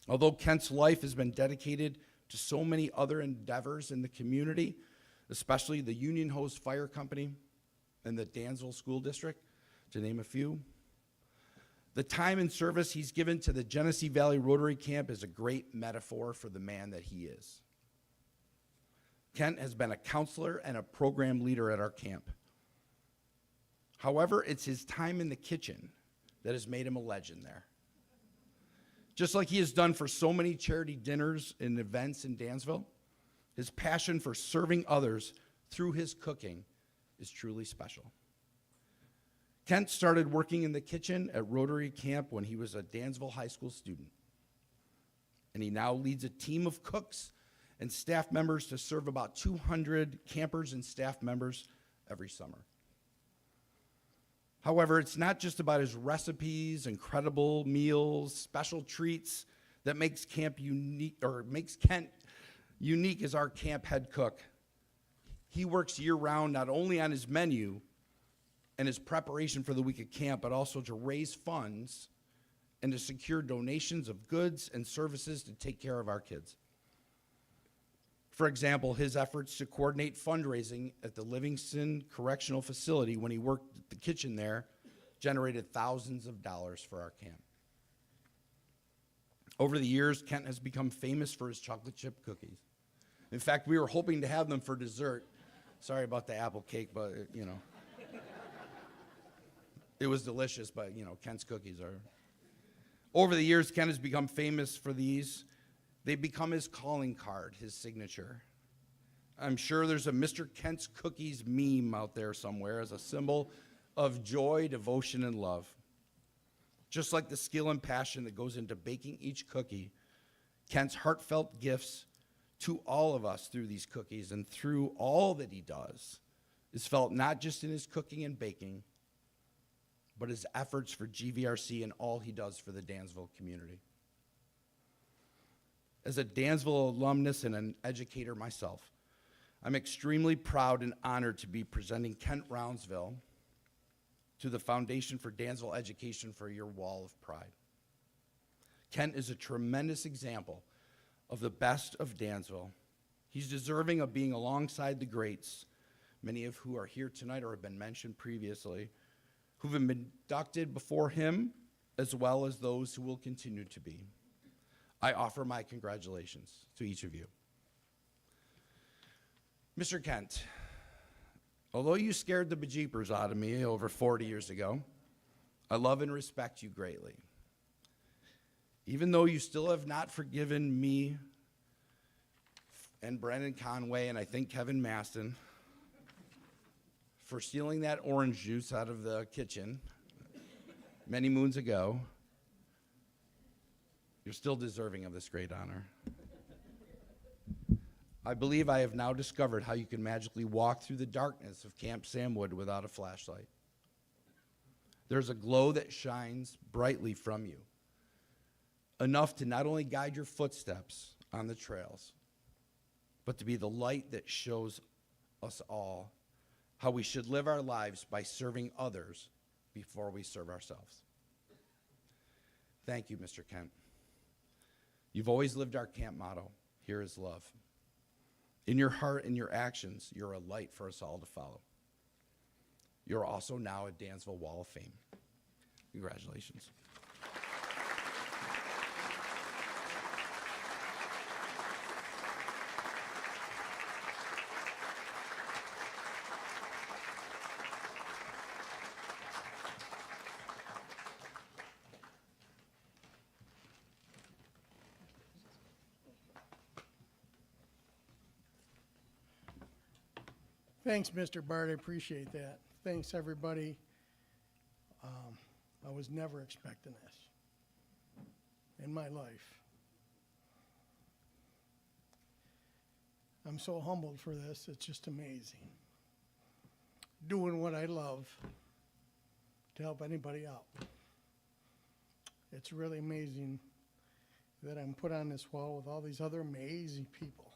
Although Kent's life has been dedicated to so many other endeavors in the community, especially the Union Hose Fire Company and the Dansville School District, to name a few, the time and service he's given to the Genesee Valley Rotary Camp is a great metaphor for the man that he is. Kent has been a counselor and a program leader at our camp. However, it's his time in the kitchen that has made him a legend there. Just like he has done for so many charity dinners and events in Dansville, his passion for serving others through his cooking is truly special. Kent started working in the kitchen at Rotary Camp when he was a Dansville High School student. And he now leads a team of cooks and staff members to serve about 200 campers and staff members every summer. However, it's not just about his recipes, incredible meals, special treats that makes Kent unique as our camp head cook. He works year-round not only on his menu and his preparation for the week of camp, but also to raise funds and to secure donations of goods and services to take care of our kids. For example, his efforts to coordinate fundraising at the Livingston Correctional Facility when he worked at the kitchen there generated thousands of dollars for our camp. Over the years, Kent has become famous for his chocolate chip cookies. In fact, we were hoping to have them for dessert. Sorry about the apple cake, but it was delicious, but Kent's cookies are. Over the years, Kent has become famous for these. They've become his calling card, his signature. I'm sure there's a Mr. Kent's Cookies meme out there somewhere as a symbol of joy, devotion, and love. Just like the skill and passion that goes into baking each cookie, Kent's heartfelt gifts to all of us through these cookies and through all that he does is felt not just in his cooking and baking, but his efforts for GVRC and all he does for the Dansville community. As a Dansville alumnus and an educator myself, I'm extremely proud and honored to be presenting Kent Roundsville to the Foundation for Dansville Education for your Wall of Pride. Kent is a tremendous example of the best of Dansville. He's deserving of being alongside the greats, many of who are here tonight or have been mentioned previously, who've been inducted before him, as well as those who will continue to be. I offer my congratulations to each of you. Mr. Kent, although you scared the bejeepers out of me over 40 years ago, I love and respect you greatly. Even though you still have not forgiven me and Brendan Conway and I think Kevin Maston for stealing that orange juice out of the kitchen many moons ago, you're still deserving of this great honor. I believe I have now discovered how you can magically walk through the darkness of Camp Samwood without a flashlight. There's a glow that shines brightly from you, enough to not only guide your footsteps on the trails, but to be the light that shows us all how we should live our lives by serving others before we serve ourselves. Thank you, Mr. Kent. You've always lived our camp motto, here is love. In your heart and your actions, you're a light for us all to follow. You're also now a Dansville Wall of Fame. Congratulations. Thanks, Mr. Bart. I appreciate that. Thanks, everybody. I was never expecting this in my life. I'm so humbled for this. It's just amazing. Doing what I love to help anybody out. It's really amazing that I'm put on this wall with all these other amazing people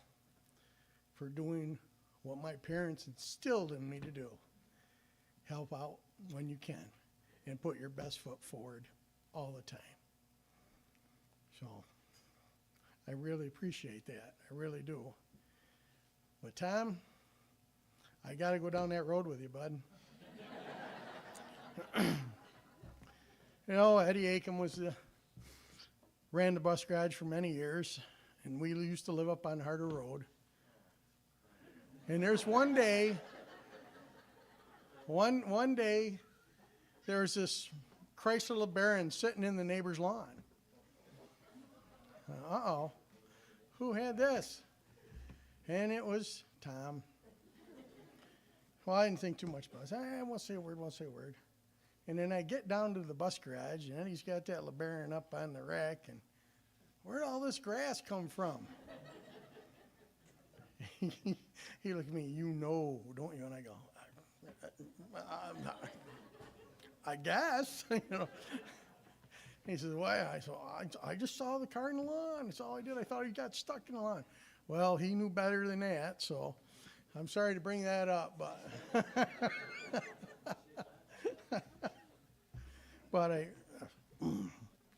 for doing what my parents instilled in me to do. Help out when you can and put your best foot forward all the time. So I really appreciate that. I really do. But Tom, I got to go down that road with you, bud. You know, Eddie Aiken ran the bus garage for many years, and we used to live up on Harder Road. And there's one day, one day, there's this Chrysler LeBaron sitting in the neighbor's lawn. Uh-oh, who had this? And it was Tom. Well, I didn't think too much about it. I won't say a word, won't say a word. And then I get down to the bus garage, and he's got that LeBaron up on the rack, and where'd all this grass come from? He looked at me, you know, don't you? And I go, I guess, you know. He says, why? I said, I just saw the car in the lawn. That's all I did. I thought he got stuck in the lawn. Well, he knew better than that, so I'm sorry to bring that up, but but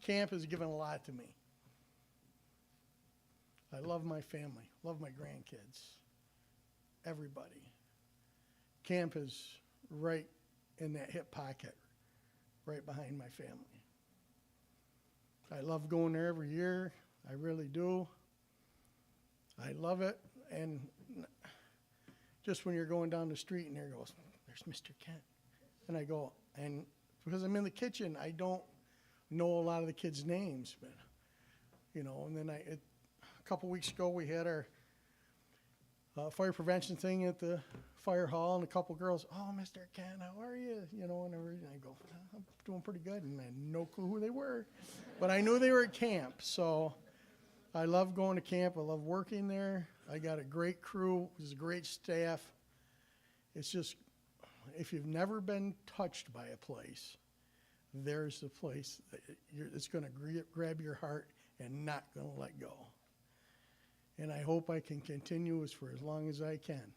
camp has given a lot to me. I love my family, love my grandkids, everybody. Camp is right in that hip pocket, right behind my family. I love going there every year. I really do. I love it. And just when you're going down the street and there goes, there's Mr. Kent. And I go, and because I'm in the kitchen, I don't know a lot of the kids' names, but, you know, and then a couple weeks ago we had our fire prevention thing at the fire hall, and a couple girls, oh, Mr. Kent, how are you? You know, and I go, I'm doing pretty good, and I had no clue who they were. But I knew they were at camp, so I love going to camp. I love working there. I got a great crew. It's a great staff. It's just, if you've never been touched by a place, there's the place that it's going to grab your heart and not going to let go. And I hope I can continue for as long as I can.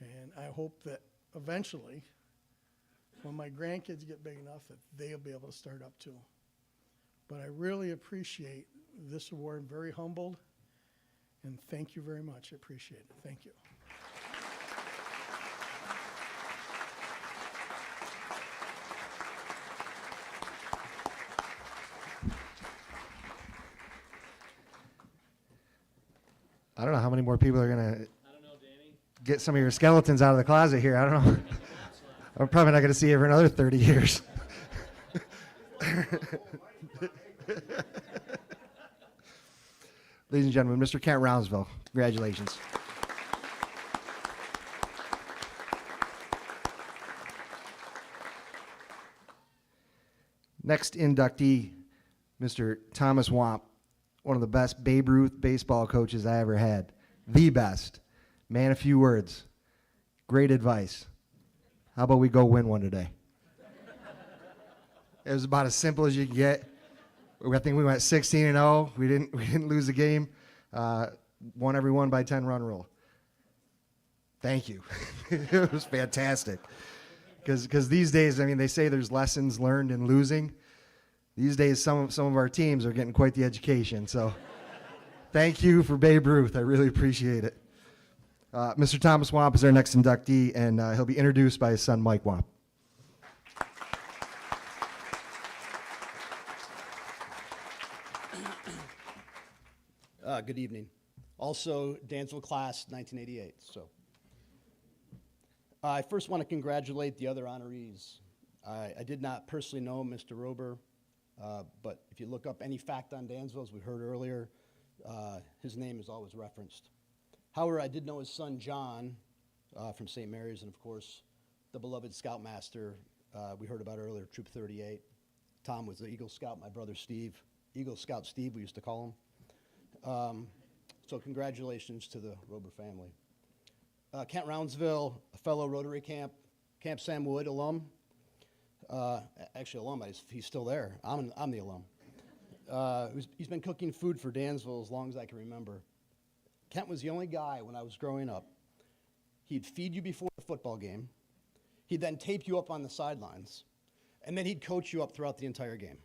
And I hope that eventually, when my grandkids get big enough, that they'll be able to start up too. But I really appreciate this award. I'm very humbled. And thank you very much. I appreciate it. Thank you. I don't know how many more people are going to get some of your skeletons out of the closet here. I don't know. I'm probably not going to see you for another 30 years. Ladies and gentlemen, Mr. Kent Roundsville, congratulations. Next inductee, Mr. Thomas Womp, one of the best Babe Ruth baseball coaches I ever had. The best. Man, a few words. Great advice. How about we go win one today? It was about as simple as you can get. I think we went 16-0. We didn't lose a game. Won every 1 by 10 run rule. Thank you. It was fantastic. Because these days, I mean, they say there's lessons learned in losing. These days, some of our teams are getting quite the education. So thank you for Babe Ruth. I really appreciate it. Mr. Thomas Womp is our next inductee, and he'll be introduced by his son, Mike Womp. Good evening. Also, Dansville class 1988. So, I first want to congratulate the other honorees. I did not personally know Mr. Rober, but if you look up any fact on Dansville, as we heard earlier, his name is always referenced. However, I did know his son John from St. Mary's, and of course, the beloved Scoutmaster we heard about earlier, Troop 38. Tom was the Eagle Scout. My brother Steve, Eagle Scout Steve, we used to call him. So congratulations to the Rober family. Kent Roundsville, a fellow Rotary Camp Sam Wood alum. Actually, alum, he's still there. I'm the alum. He's been cooking food for Dansville as long as I can remember. Kent was the only guy when I was growing up. He'd feed you before the football game. He'd then tape you up on the sidelines. And then he'd coach you up throughout the entire game.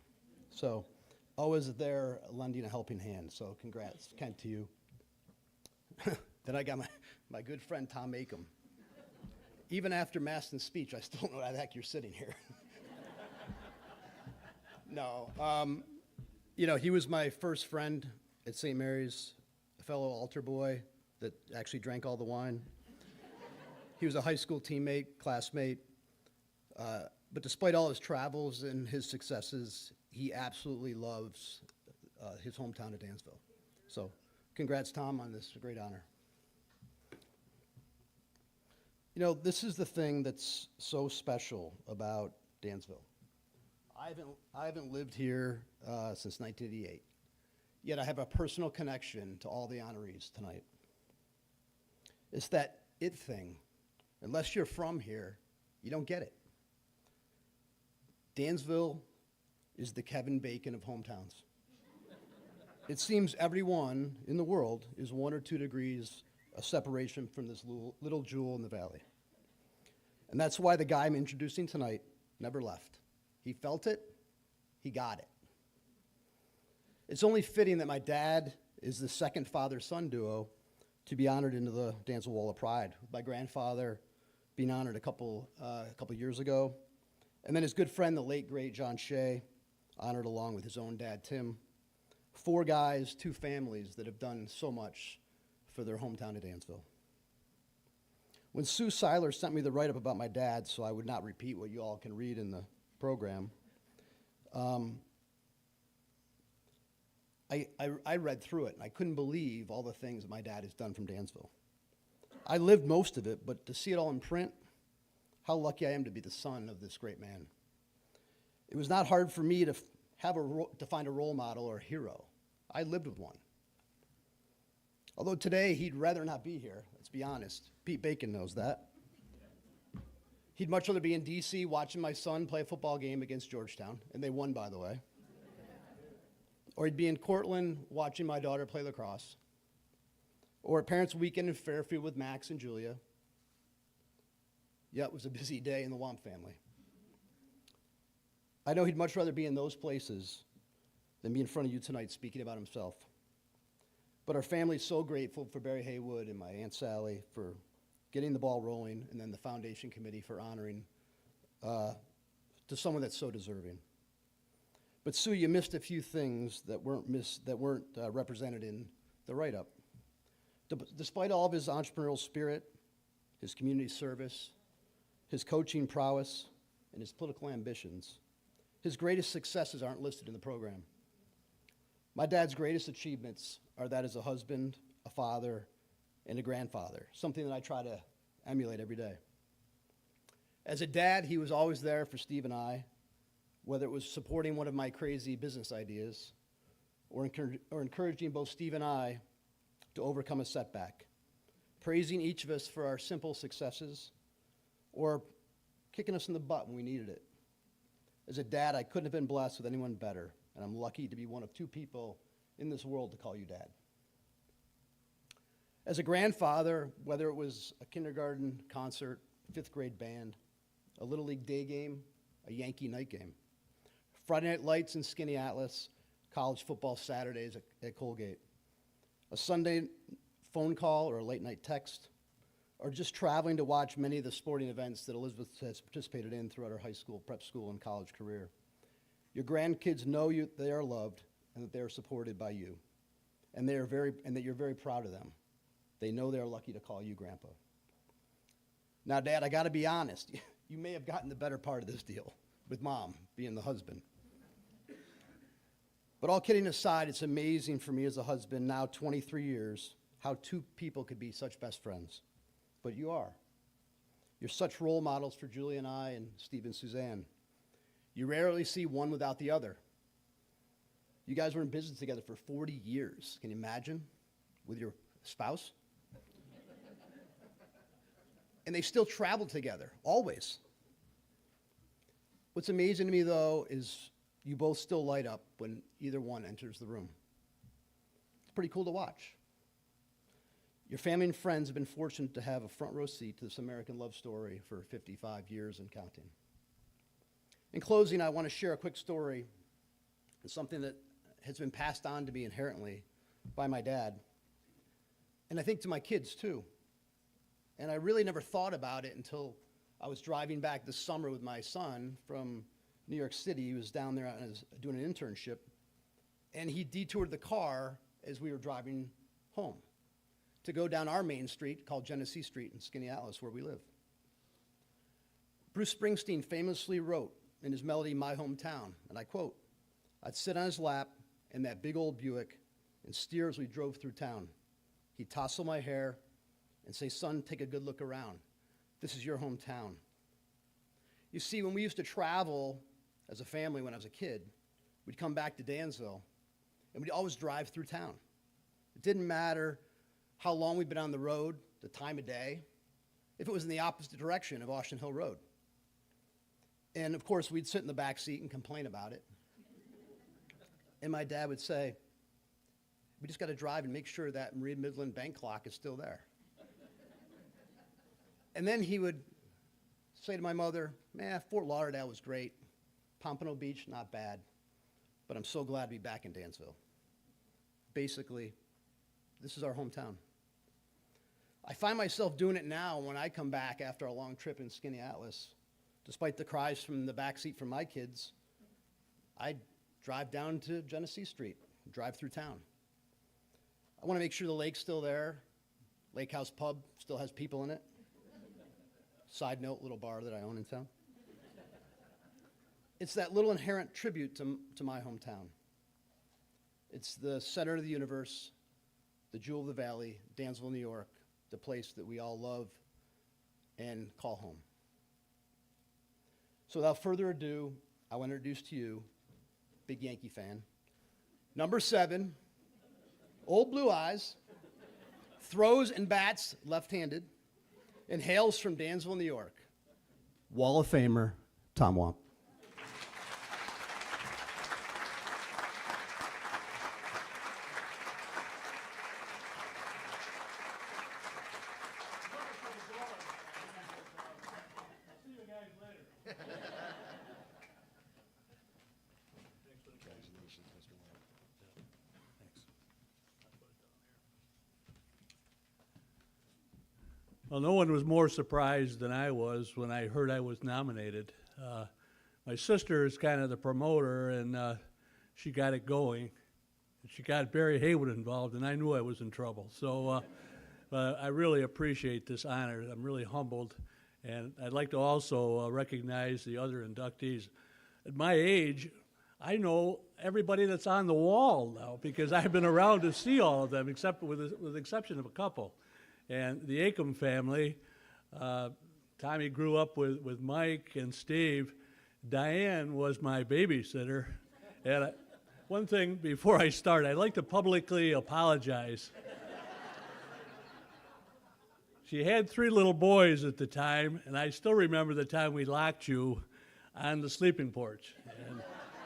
So always there lending a helping hand. So congrats, Kent, to you. Then I got my good friend Tom Acom. Even after Maston's speech, I still don't know how the heck you're sitting here. No, you know, he was my first friend at St. Mary's, a fellow altar boy that actually drank all the wine. He was a high school teammate, classmate. But despite all his travels and his successes, he absolutely loves his hometown of Dansville. So congrats, Tom, on this great honor. You know, this is the thing that's so special about Dansville. I haven't lived here since 1988, yet I have a personal connection to all the honorees tonight. It's that it thing. Unless you're from here, you don't get it. Dansville is the Kevin Bacon of hometowns. It seems everyone in the world is 1 or 2 degrees of separation from this little jewel in the valley. And that's why the guy I'm introducing tonight never left. He felt it, he got it. It's only fitting that my dad is the second father-son duo to be honored into the Dansville Wall of Pride. My grandfather being honored a couple years ago, and then his good friend, the late, great John Shea, honored along with his own dad, Tim. 4 guys, 2 families that have done so much for their hometown of Dansville. When Sue Seiler sent me the write-up about my dad, so I would not repeat what you all can read in the program, I read through it, and I couldn't believe all the things that my dad has done from Dansville. I lived most of it, but to see it all in print, how lucky I am to be the son of this great man. It was not hard for me to find a role model or a hero. I lived with one. Although today he'd rather not be here, let's be honest. Pete Bacon knows that. He'd much rather be in D.C. watching my son play a football game against Georgetown, and they won, by the way. Or he'd be in Cortland watching my daughter play lacrosse. Or at Parents' Weekend in Fairfield with Max and Julia. Yeah, it was a busy day in the Womp family. I know he'd much rather be in those places than be in front of you tonight speaking about himself. But our family's so grateful for Barry Haywood and my Aunt Sally for getting the ball rolling, and then the foundation committee for honoring to someone that's so deserving. But Sue, you missed a few things that weren't represented in the write-up. Despite all of his entrepreneurial spirit, his community service, his coaching prowess, and his political ambitions, his greatest successes aren't listed in the program. My dad's greatest achievements are that as a husband, a father, and a grandfather, something that I try to emulate every day. As a dad, he was always there for Steve and I, whether it was supporting one of my crazy business ideas or encouraging both Steve and I to overcome a setback, praising each of us for our simple successes, or kicking us in the butt when we needed it. As a dad, I couldn't have been blessed with anyone better, and I'm lucky to be one of 2 people in this world to call you dad. As a grandfather, whether it was a kindergarten concert, 5th grade band, a Little League day game, a Yankee night game, Friday Night Lights and Skinny Atlas, college football Saturdays at Colgate, a Sunday phone call or a late night text, or just traveling to watch many of the sporting events that Elizabeth has participated in throughout her high school, prep school, and college career. Your grandkids know they are loved and that they are supported by you, and that you're very proud of them. They know they're lucky to call you Grandpa. Now, Dad, I got to be honest. You may have gotten the better part of this deal, with Mom being the husband. But all kidding aside, it's amazing for me as a husband, now 23 years, how 2 people could be such best friends. But you are. You're such role models for Julie and I and Steve and Suzanne. You rarely see one without the other. You guys were in business together for 40 years. Can you imagine? With your spouse? And they still travel together, always. What's amazing to me, though, is you both still light up when either one enters the room. It's pretty cool to watch. Your family and friends have been fortunate to have a front row seat to this American love story for 55 years and counting. In closing, I want to share a quick story. It's something that has been passed on to me inherently by my dad, and I think to my kids too. And I really never thought about it until I was driving back this summer with my son from New York City. He was down there doing an internship, and he detoured the car as we were driving home. to go down our main street called Genesee Street in Skaneateles, where we live. Bruce Springsteen famously wrote in his melody, My Hometown, and I quote, I'd sit on his lap in that big old Buick and steer as we drove through town. He'd tousle my hair and say, son, take a good look around. This is your hometown. You see, when we used to travel as a family when I was a kid, we'd come back to Dansville, and we'd always drive through town. It didn't matter how long we'd been on the road, the time of day, if it was in the opposite direction of Austin Hill Road. And of course, we'd sit in the back seat and complain about it. And my dad would say, we just got to drive and make sure that Maria Midland bank clock is still there. And then he would say to my mother, man, Fort Lauderdale was great. Pompano Beach, not bad. But I'm so glad to be back in Dansville. Basically, this is our hometown. I find myself doing it now when I come back after a long trip in Skaneateles. Despite the cries from the backseat from my kids, I drive down to Genesee Street, drive through town. I want to make sure the lake's still there. Lake House Pub still has people in it. Side note, little bar that I own in town. It's that little inherent tribute to my hometown. It's the center of the universe, the jewel of the valley, Dansville, New York, the place that we all love and call home. So without further ado, I want to introduce to you, big Yankee fan, number 7, Old Blue Eyes, throws and bats left-handed, and hails from Dansville, New York, Wall of Famer, Tom Womp. Well, no one was more surprised than I was when I heard I was nominated. My sister is kind of the promoter, and she got it going. She got Barry Haywood involved, and I knew I was in trouble. So I really appreciate this honor. I'm really humbled. And I'd like to also recognize the other inductees. At my age, I know everybody that's on the wall now because I've been around to see all of them, except with the exception of a couple. And the Acom family, Tommy grew up with Mike and Steve. Diane was my babysitter. And one thing before I start, I'd like to publicly apologize. She had 3 little boys at the time, and I still remember the time we locked you on the sleeping porch.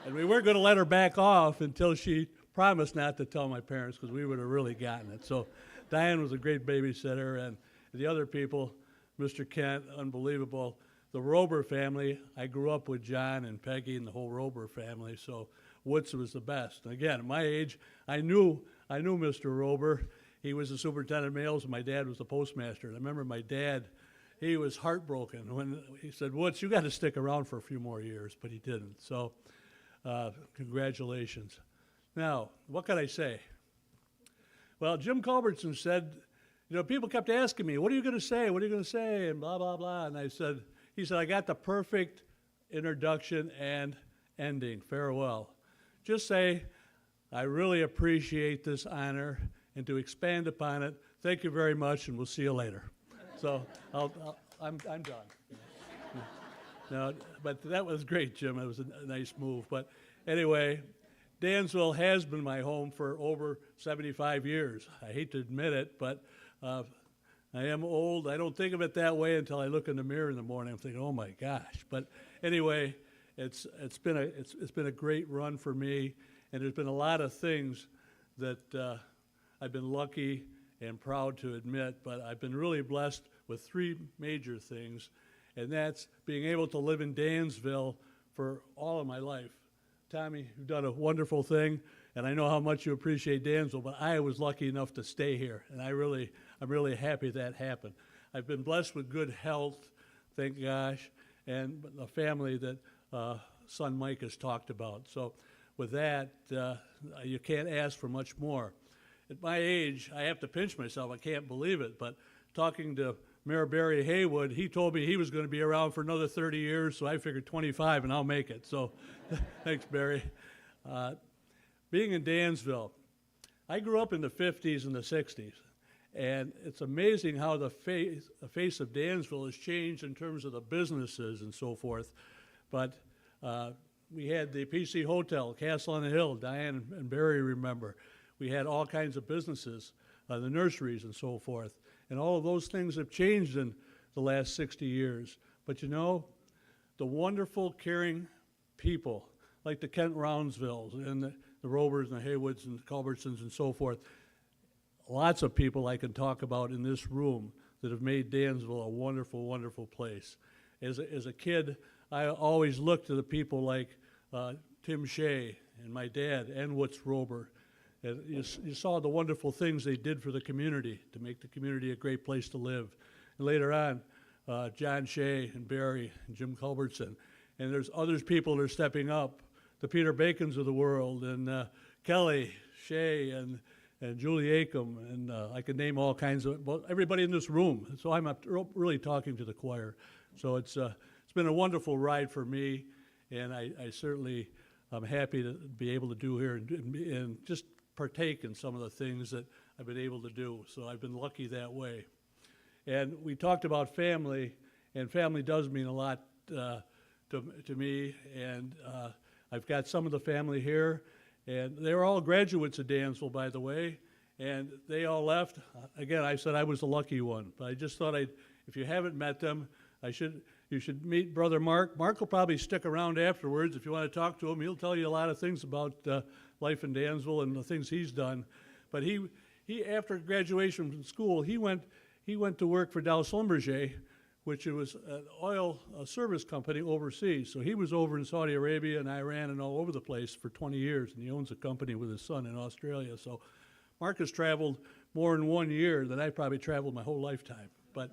And we weren't going to let her back off until she promised not to tell my parents because we would have really gotten it. So Diane was a great babysitter, and the other people, Mr. Kent, unbelievable. The Rober family, I grew up with John and Peggy and the whole Rober family, so Woods was the best. And again, at my age, I knew Mr. Rober. He was the superintendent of mails, and my dad was the postmaster. And I remember my dad, he was heartbroken when he said, Woods, you got to stick around for a few more years, but he didn't. So congratulations. Now, what can I say? Well, Jim Culbertson said, people kept asking me, what are you going to say? What are you going to say? And blah, blah, blah. And he said, I got the perfect introduction and ending. Farewell. Just say, I really appreciate this honor, and to expand upon it, thank you very much, and we'll see you later. So I'm done. No, but that was great, Jim. It was a nice move. But anyway, Dansville has been my home for over 75 years. I hate to admit it, but I am old. I don't think of it that way until I look in the mirror in the morning. I'm thinking, oh my gosh. But anyway, it's been a great run for me, and there's been a lot of things that I've been lucky and proud to admit. But I've been really blessed with 3 major things, and that's being able to live in Dansville for all of my life. Tommy, you've done a wonderful thing, and I know how much you appreciate Dansville, but I was lucky enough to stay here, and I'm really happy that happened. I've been blessed with good health, thank gosh, and a family that son Mike has talked about. So with that, you can't ask for much more. at my age, I have to pinch myself. I can't believe it. But talking to Mayor Barry Haywood, he told me he was going to be around for another 30 years, so I figured 25 and I'll make it. So thanks, Barry. Being in Dansville, I grew up in the 50s and the 60s, and it's amazing how the face of Dansville has changed in terms of the businesses and so forth. But we had the PC Hotel, Castle on the Hill, Diane and Barry remember. We had all kinds of businesses, the nurseries and so forth. And all of those things have changed in the last 60 years. But you know, the wonderful, caring people, like the Kent Roundsvilles and the Robers and the Haywoods and the Culbertsons and so forth, lots of people I can talk about in this room that have made Dansville a wonderful, wonderful place. As a kid, I always looked to the people like Tim Shea and my dad and Woods Rober. And you saw the wonderful things they did for the community to make the community a great place to live. And later on, John Shea and Barry and Jim Culbertson. And there's others people that are stepping up, the Peter Bacons of the world, and Kelly Shea and Julie Acom, and I could name all kinds of, well, everybody in this room. So I'm really talking to the choir. So it's been a wonderful ride for me, and I certainly I'm happy to be able to do here and just partake in some of the things that I've been able to do. So I've been lucky that way. And we talked about family, and family does mean a lot to me. And I've got some of the family here, and they're all graduates of Dansville, by the way, and they all left. Again, I said I was the lucky one, but I just thought if you haven't met them, you should meet Brother Mark. Mark will probably stick around afterwards if you want to talk to him. He'll tell you a lot of things about life in Dansville and the things he's done. But he after graduation from school, he went to work for Dow Schlumberger, which was an oil service company overseas. So he was over in Saudi Arabia and Iran and all over the place for 20 years, and he owns a company with his son in Australia. So Mark has traveled more in 1 year than I probably traveled my whole lifetime. But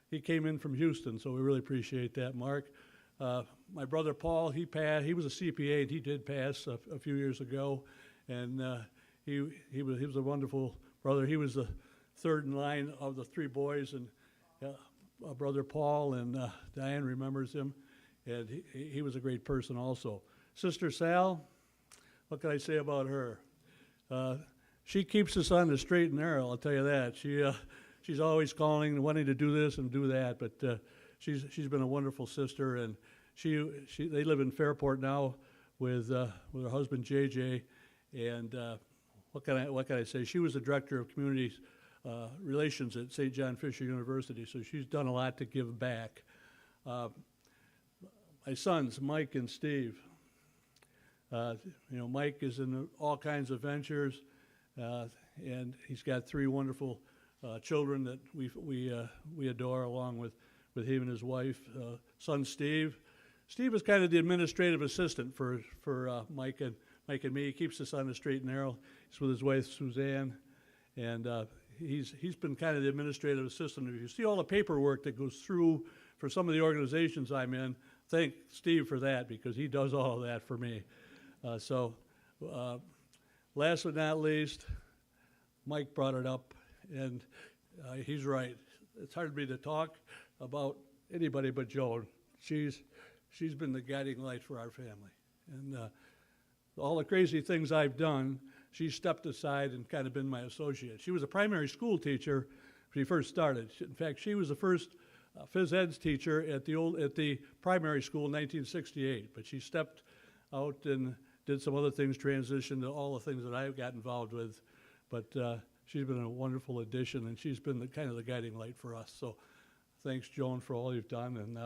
he came in from Houston, so we really appreciate that, Mark. My brother Paul, he was a CPA, and he did pass a few years ago, and he was a wonderful brother. He was the third in line of the three boys, and brother Paul and Diane remembers him, and he was a great person also. Sister Sal, what can I say about her? She keeps us on the straight and narrow, I'll tell you that. She's always calling and wanting to do this and do that, but she's been a wonderful sister, and they live in Fairport now with her husband JJ, and what can I say? She was the director of community relations at St. John Fisher University, so she's done a lot to give back. My sons, Mike and Steve. Mike is in all kinds of ventures, and he's got three wonderful children that we adore, along with him and his wife. Son Steve. Steve is kind of the administrative assistant for Mike and me. He keeps us on the straight and narrow. He's with his wife Suzanne, and he's been kind of the administrative assistant. If you see all the paperwork that goes through for some of the organizations I'm in, thank Steve for that, because he does all of that for me. Last but not least, Mike brought it up, and he's right. It's hard for me to talk about anybody but Joan. She's been the guiding light for our family, and all the crazy things I've done, she stepped aside and kind of been my associate. She was a primary school teacher when she first started. In fact, she was the first phys eds teacher at the primary school in 1968. But she stepped out and did some other things, transitioned to all the things that I got involved with. But she's been a wonderful addition, and she's been kind of the guiding light for us. So thanks, Joan, for all you've done. And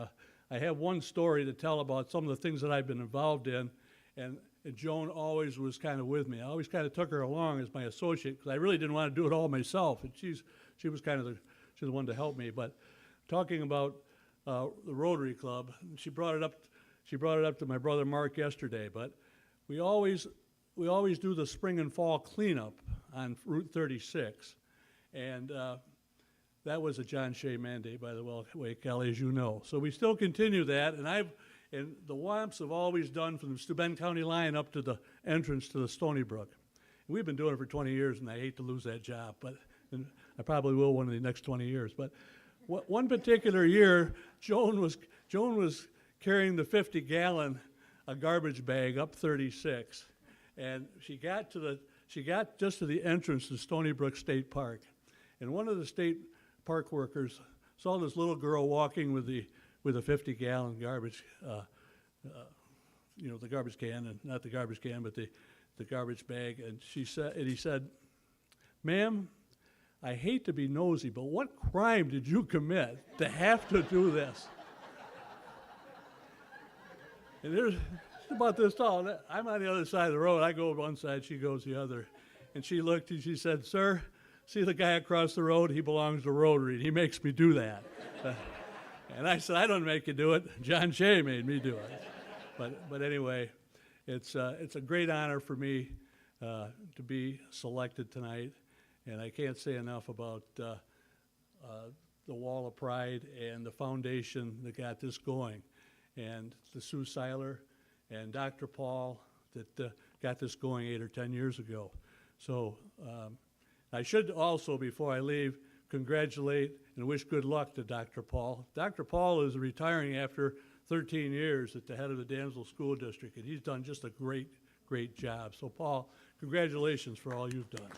I have one story to tell about some of the things that I've been involved in, and Joan always was kind of with me. I always kind of took her along as my associate, because I really didn't want to do it all myself, and she was kind of she's the one to help me. But talking about the Rotary Club, she brought it up to my brother Mark yesterday. But we always do the spring and fall cleanup on Route 36, and that was a John Shea mandate, by the way, Kelly, as you know. So we still continue that, and the WAMPs have always done from the Steuben County line up to the entrance to the Stony Brook. We've been doing it for 20 years, and I hate to lose that job, but and I probably will one of the next 20 years. But one particular year, Joan was carrying the 50-gallon garbage bag up 36, and she got just to the entrance to Stony Brook State Park, and one of the state park workers saw this little girl walking with a 50-gallon garbage, the garbage can, and not the garbage can, but the garbage bag, and he said, "Ma'am, I hate to be nosy, but what crime did you commit to have to do this?" And there's about this tall. I'm on the other side of the road. I go one side, she goes the other. And she looked and she said, "Sir, see the guy across the road? He belongs to Rotary, and he makes me do that." And I said, "I don't make you do it. John Shea made me do it." But anyway, it's a great honor for me to be selected tonight. And I can't say enough about the Wall of Pride and the foundation that got this going, and the Sue Seiler and Dr. Paul that got this going 8 or 10 years ago. So I should also, before I leave, congratulate and wish good luck to Dr. Paul. Dr. Paul is retiring after 13 years at the head of the Dansville School District, and he's done just a great, great job. So Paul, congratulations for all you've done.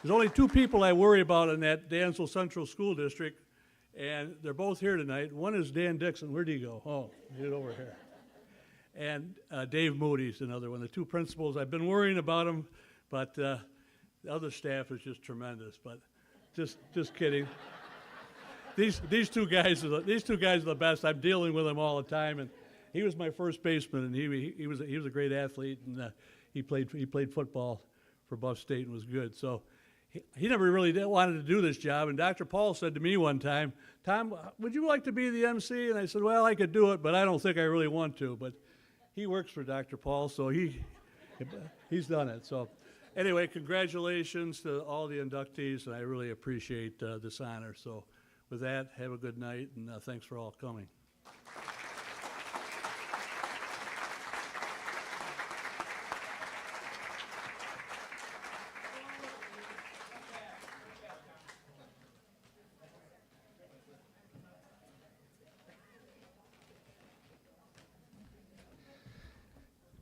There's only 2 people I worry about in that Dansville Central School District, and they're both here tonight. One is Dan Dixon. Where'd he go? Oh, he's over here. And Dave Moody's another one. The 2 principals, I've been worrying about them, but the other staff is just tremendous. But just kidding. These two guys are the best. I'm dealing with them all the time, and he was my first baseman, and he was a great athlete, and he played football for Buff State and was good. So he never really wanted to do this job, and Dr. Paul said to me one time, "Tom, would you like to be the MC?" And I said, "Well, I could do it, but I don't think I really want to." But he works for Dr. Paul, so he's done it. So anyway, congratulations to all the inductees, and I really appreciate this honor. So with that, have a good night, and thanks for all coming.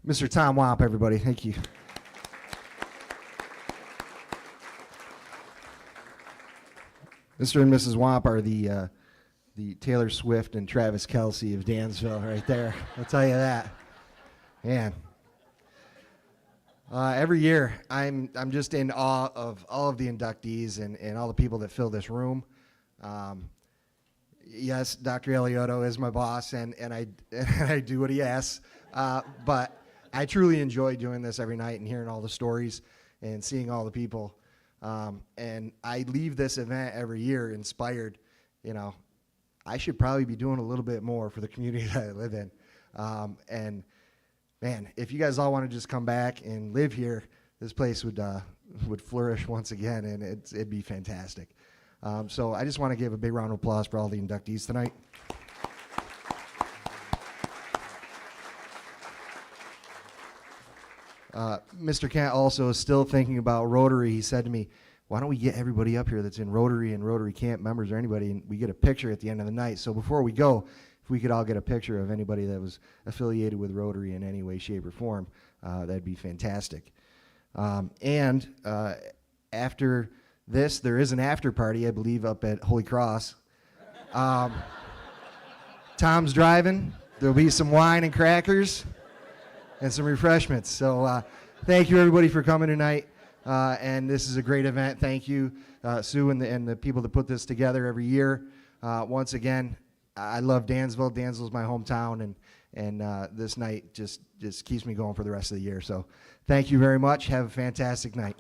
Mr. Tom Womp, everybody. Thank you. Mr. and Mrs. Womp are the Taylor Swift and Travis Kelce of Dansville right there. I'll tell you that. Man. Every year, I'm just in awe of all of the inductees and all the people that fill this room. Yes, Dr. Eliotto is my boss, and I do what he asks. But I truly enjoy doing this every night and hearing all the stories and seeing all the people. And I leave this event every year inspired. I should probably be doing a little bit more for the community that I live in. And man, if you guys all want to just come back and live here, this place would flourish once again, and it'd be fantastic. So I just want to give a big round of applause for all the inductees tonight. Mr. Kent also is still thinking about Rotary. He said to me, "Why don't we get everybody up here that's in Rotary and Rotary Camp members or anybody, and we get a picture at the end of the night." So before we go, if we could all get a picture of anybody that was affiliated with Rotary in any way, shape, or form, that'd be fantastic. And after this, there is an after party, I believe, up at Holy Cross. Tom's driving. There'll be some wine and crackers and some refreshments. So thank you, everybody, for coming tonight. And this is a great event. Thank you, Sue, and the people that put this together every year. Once again, I love Dansville. Dansville's my hometown, and this night just keeps me going for the rest of the year. So thank you very much. Have a fantastic night.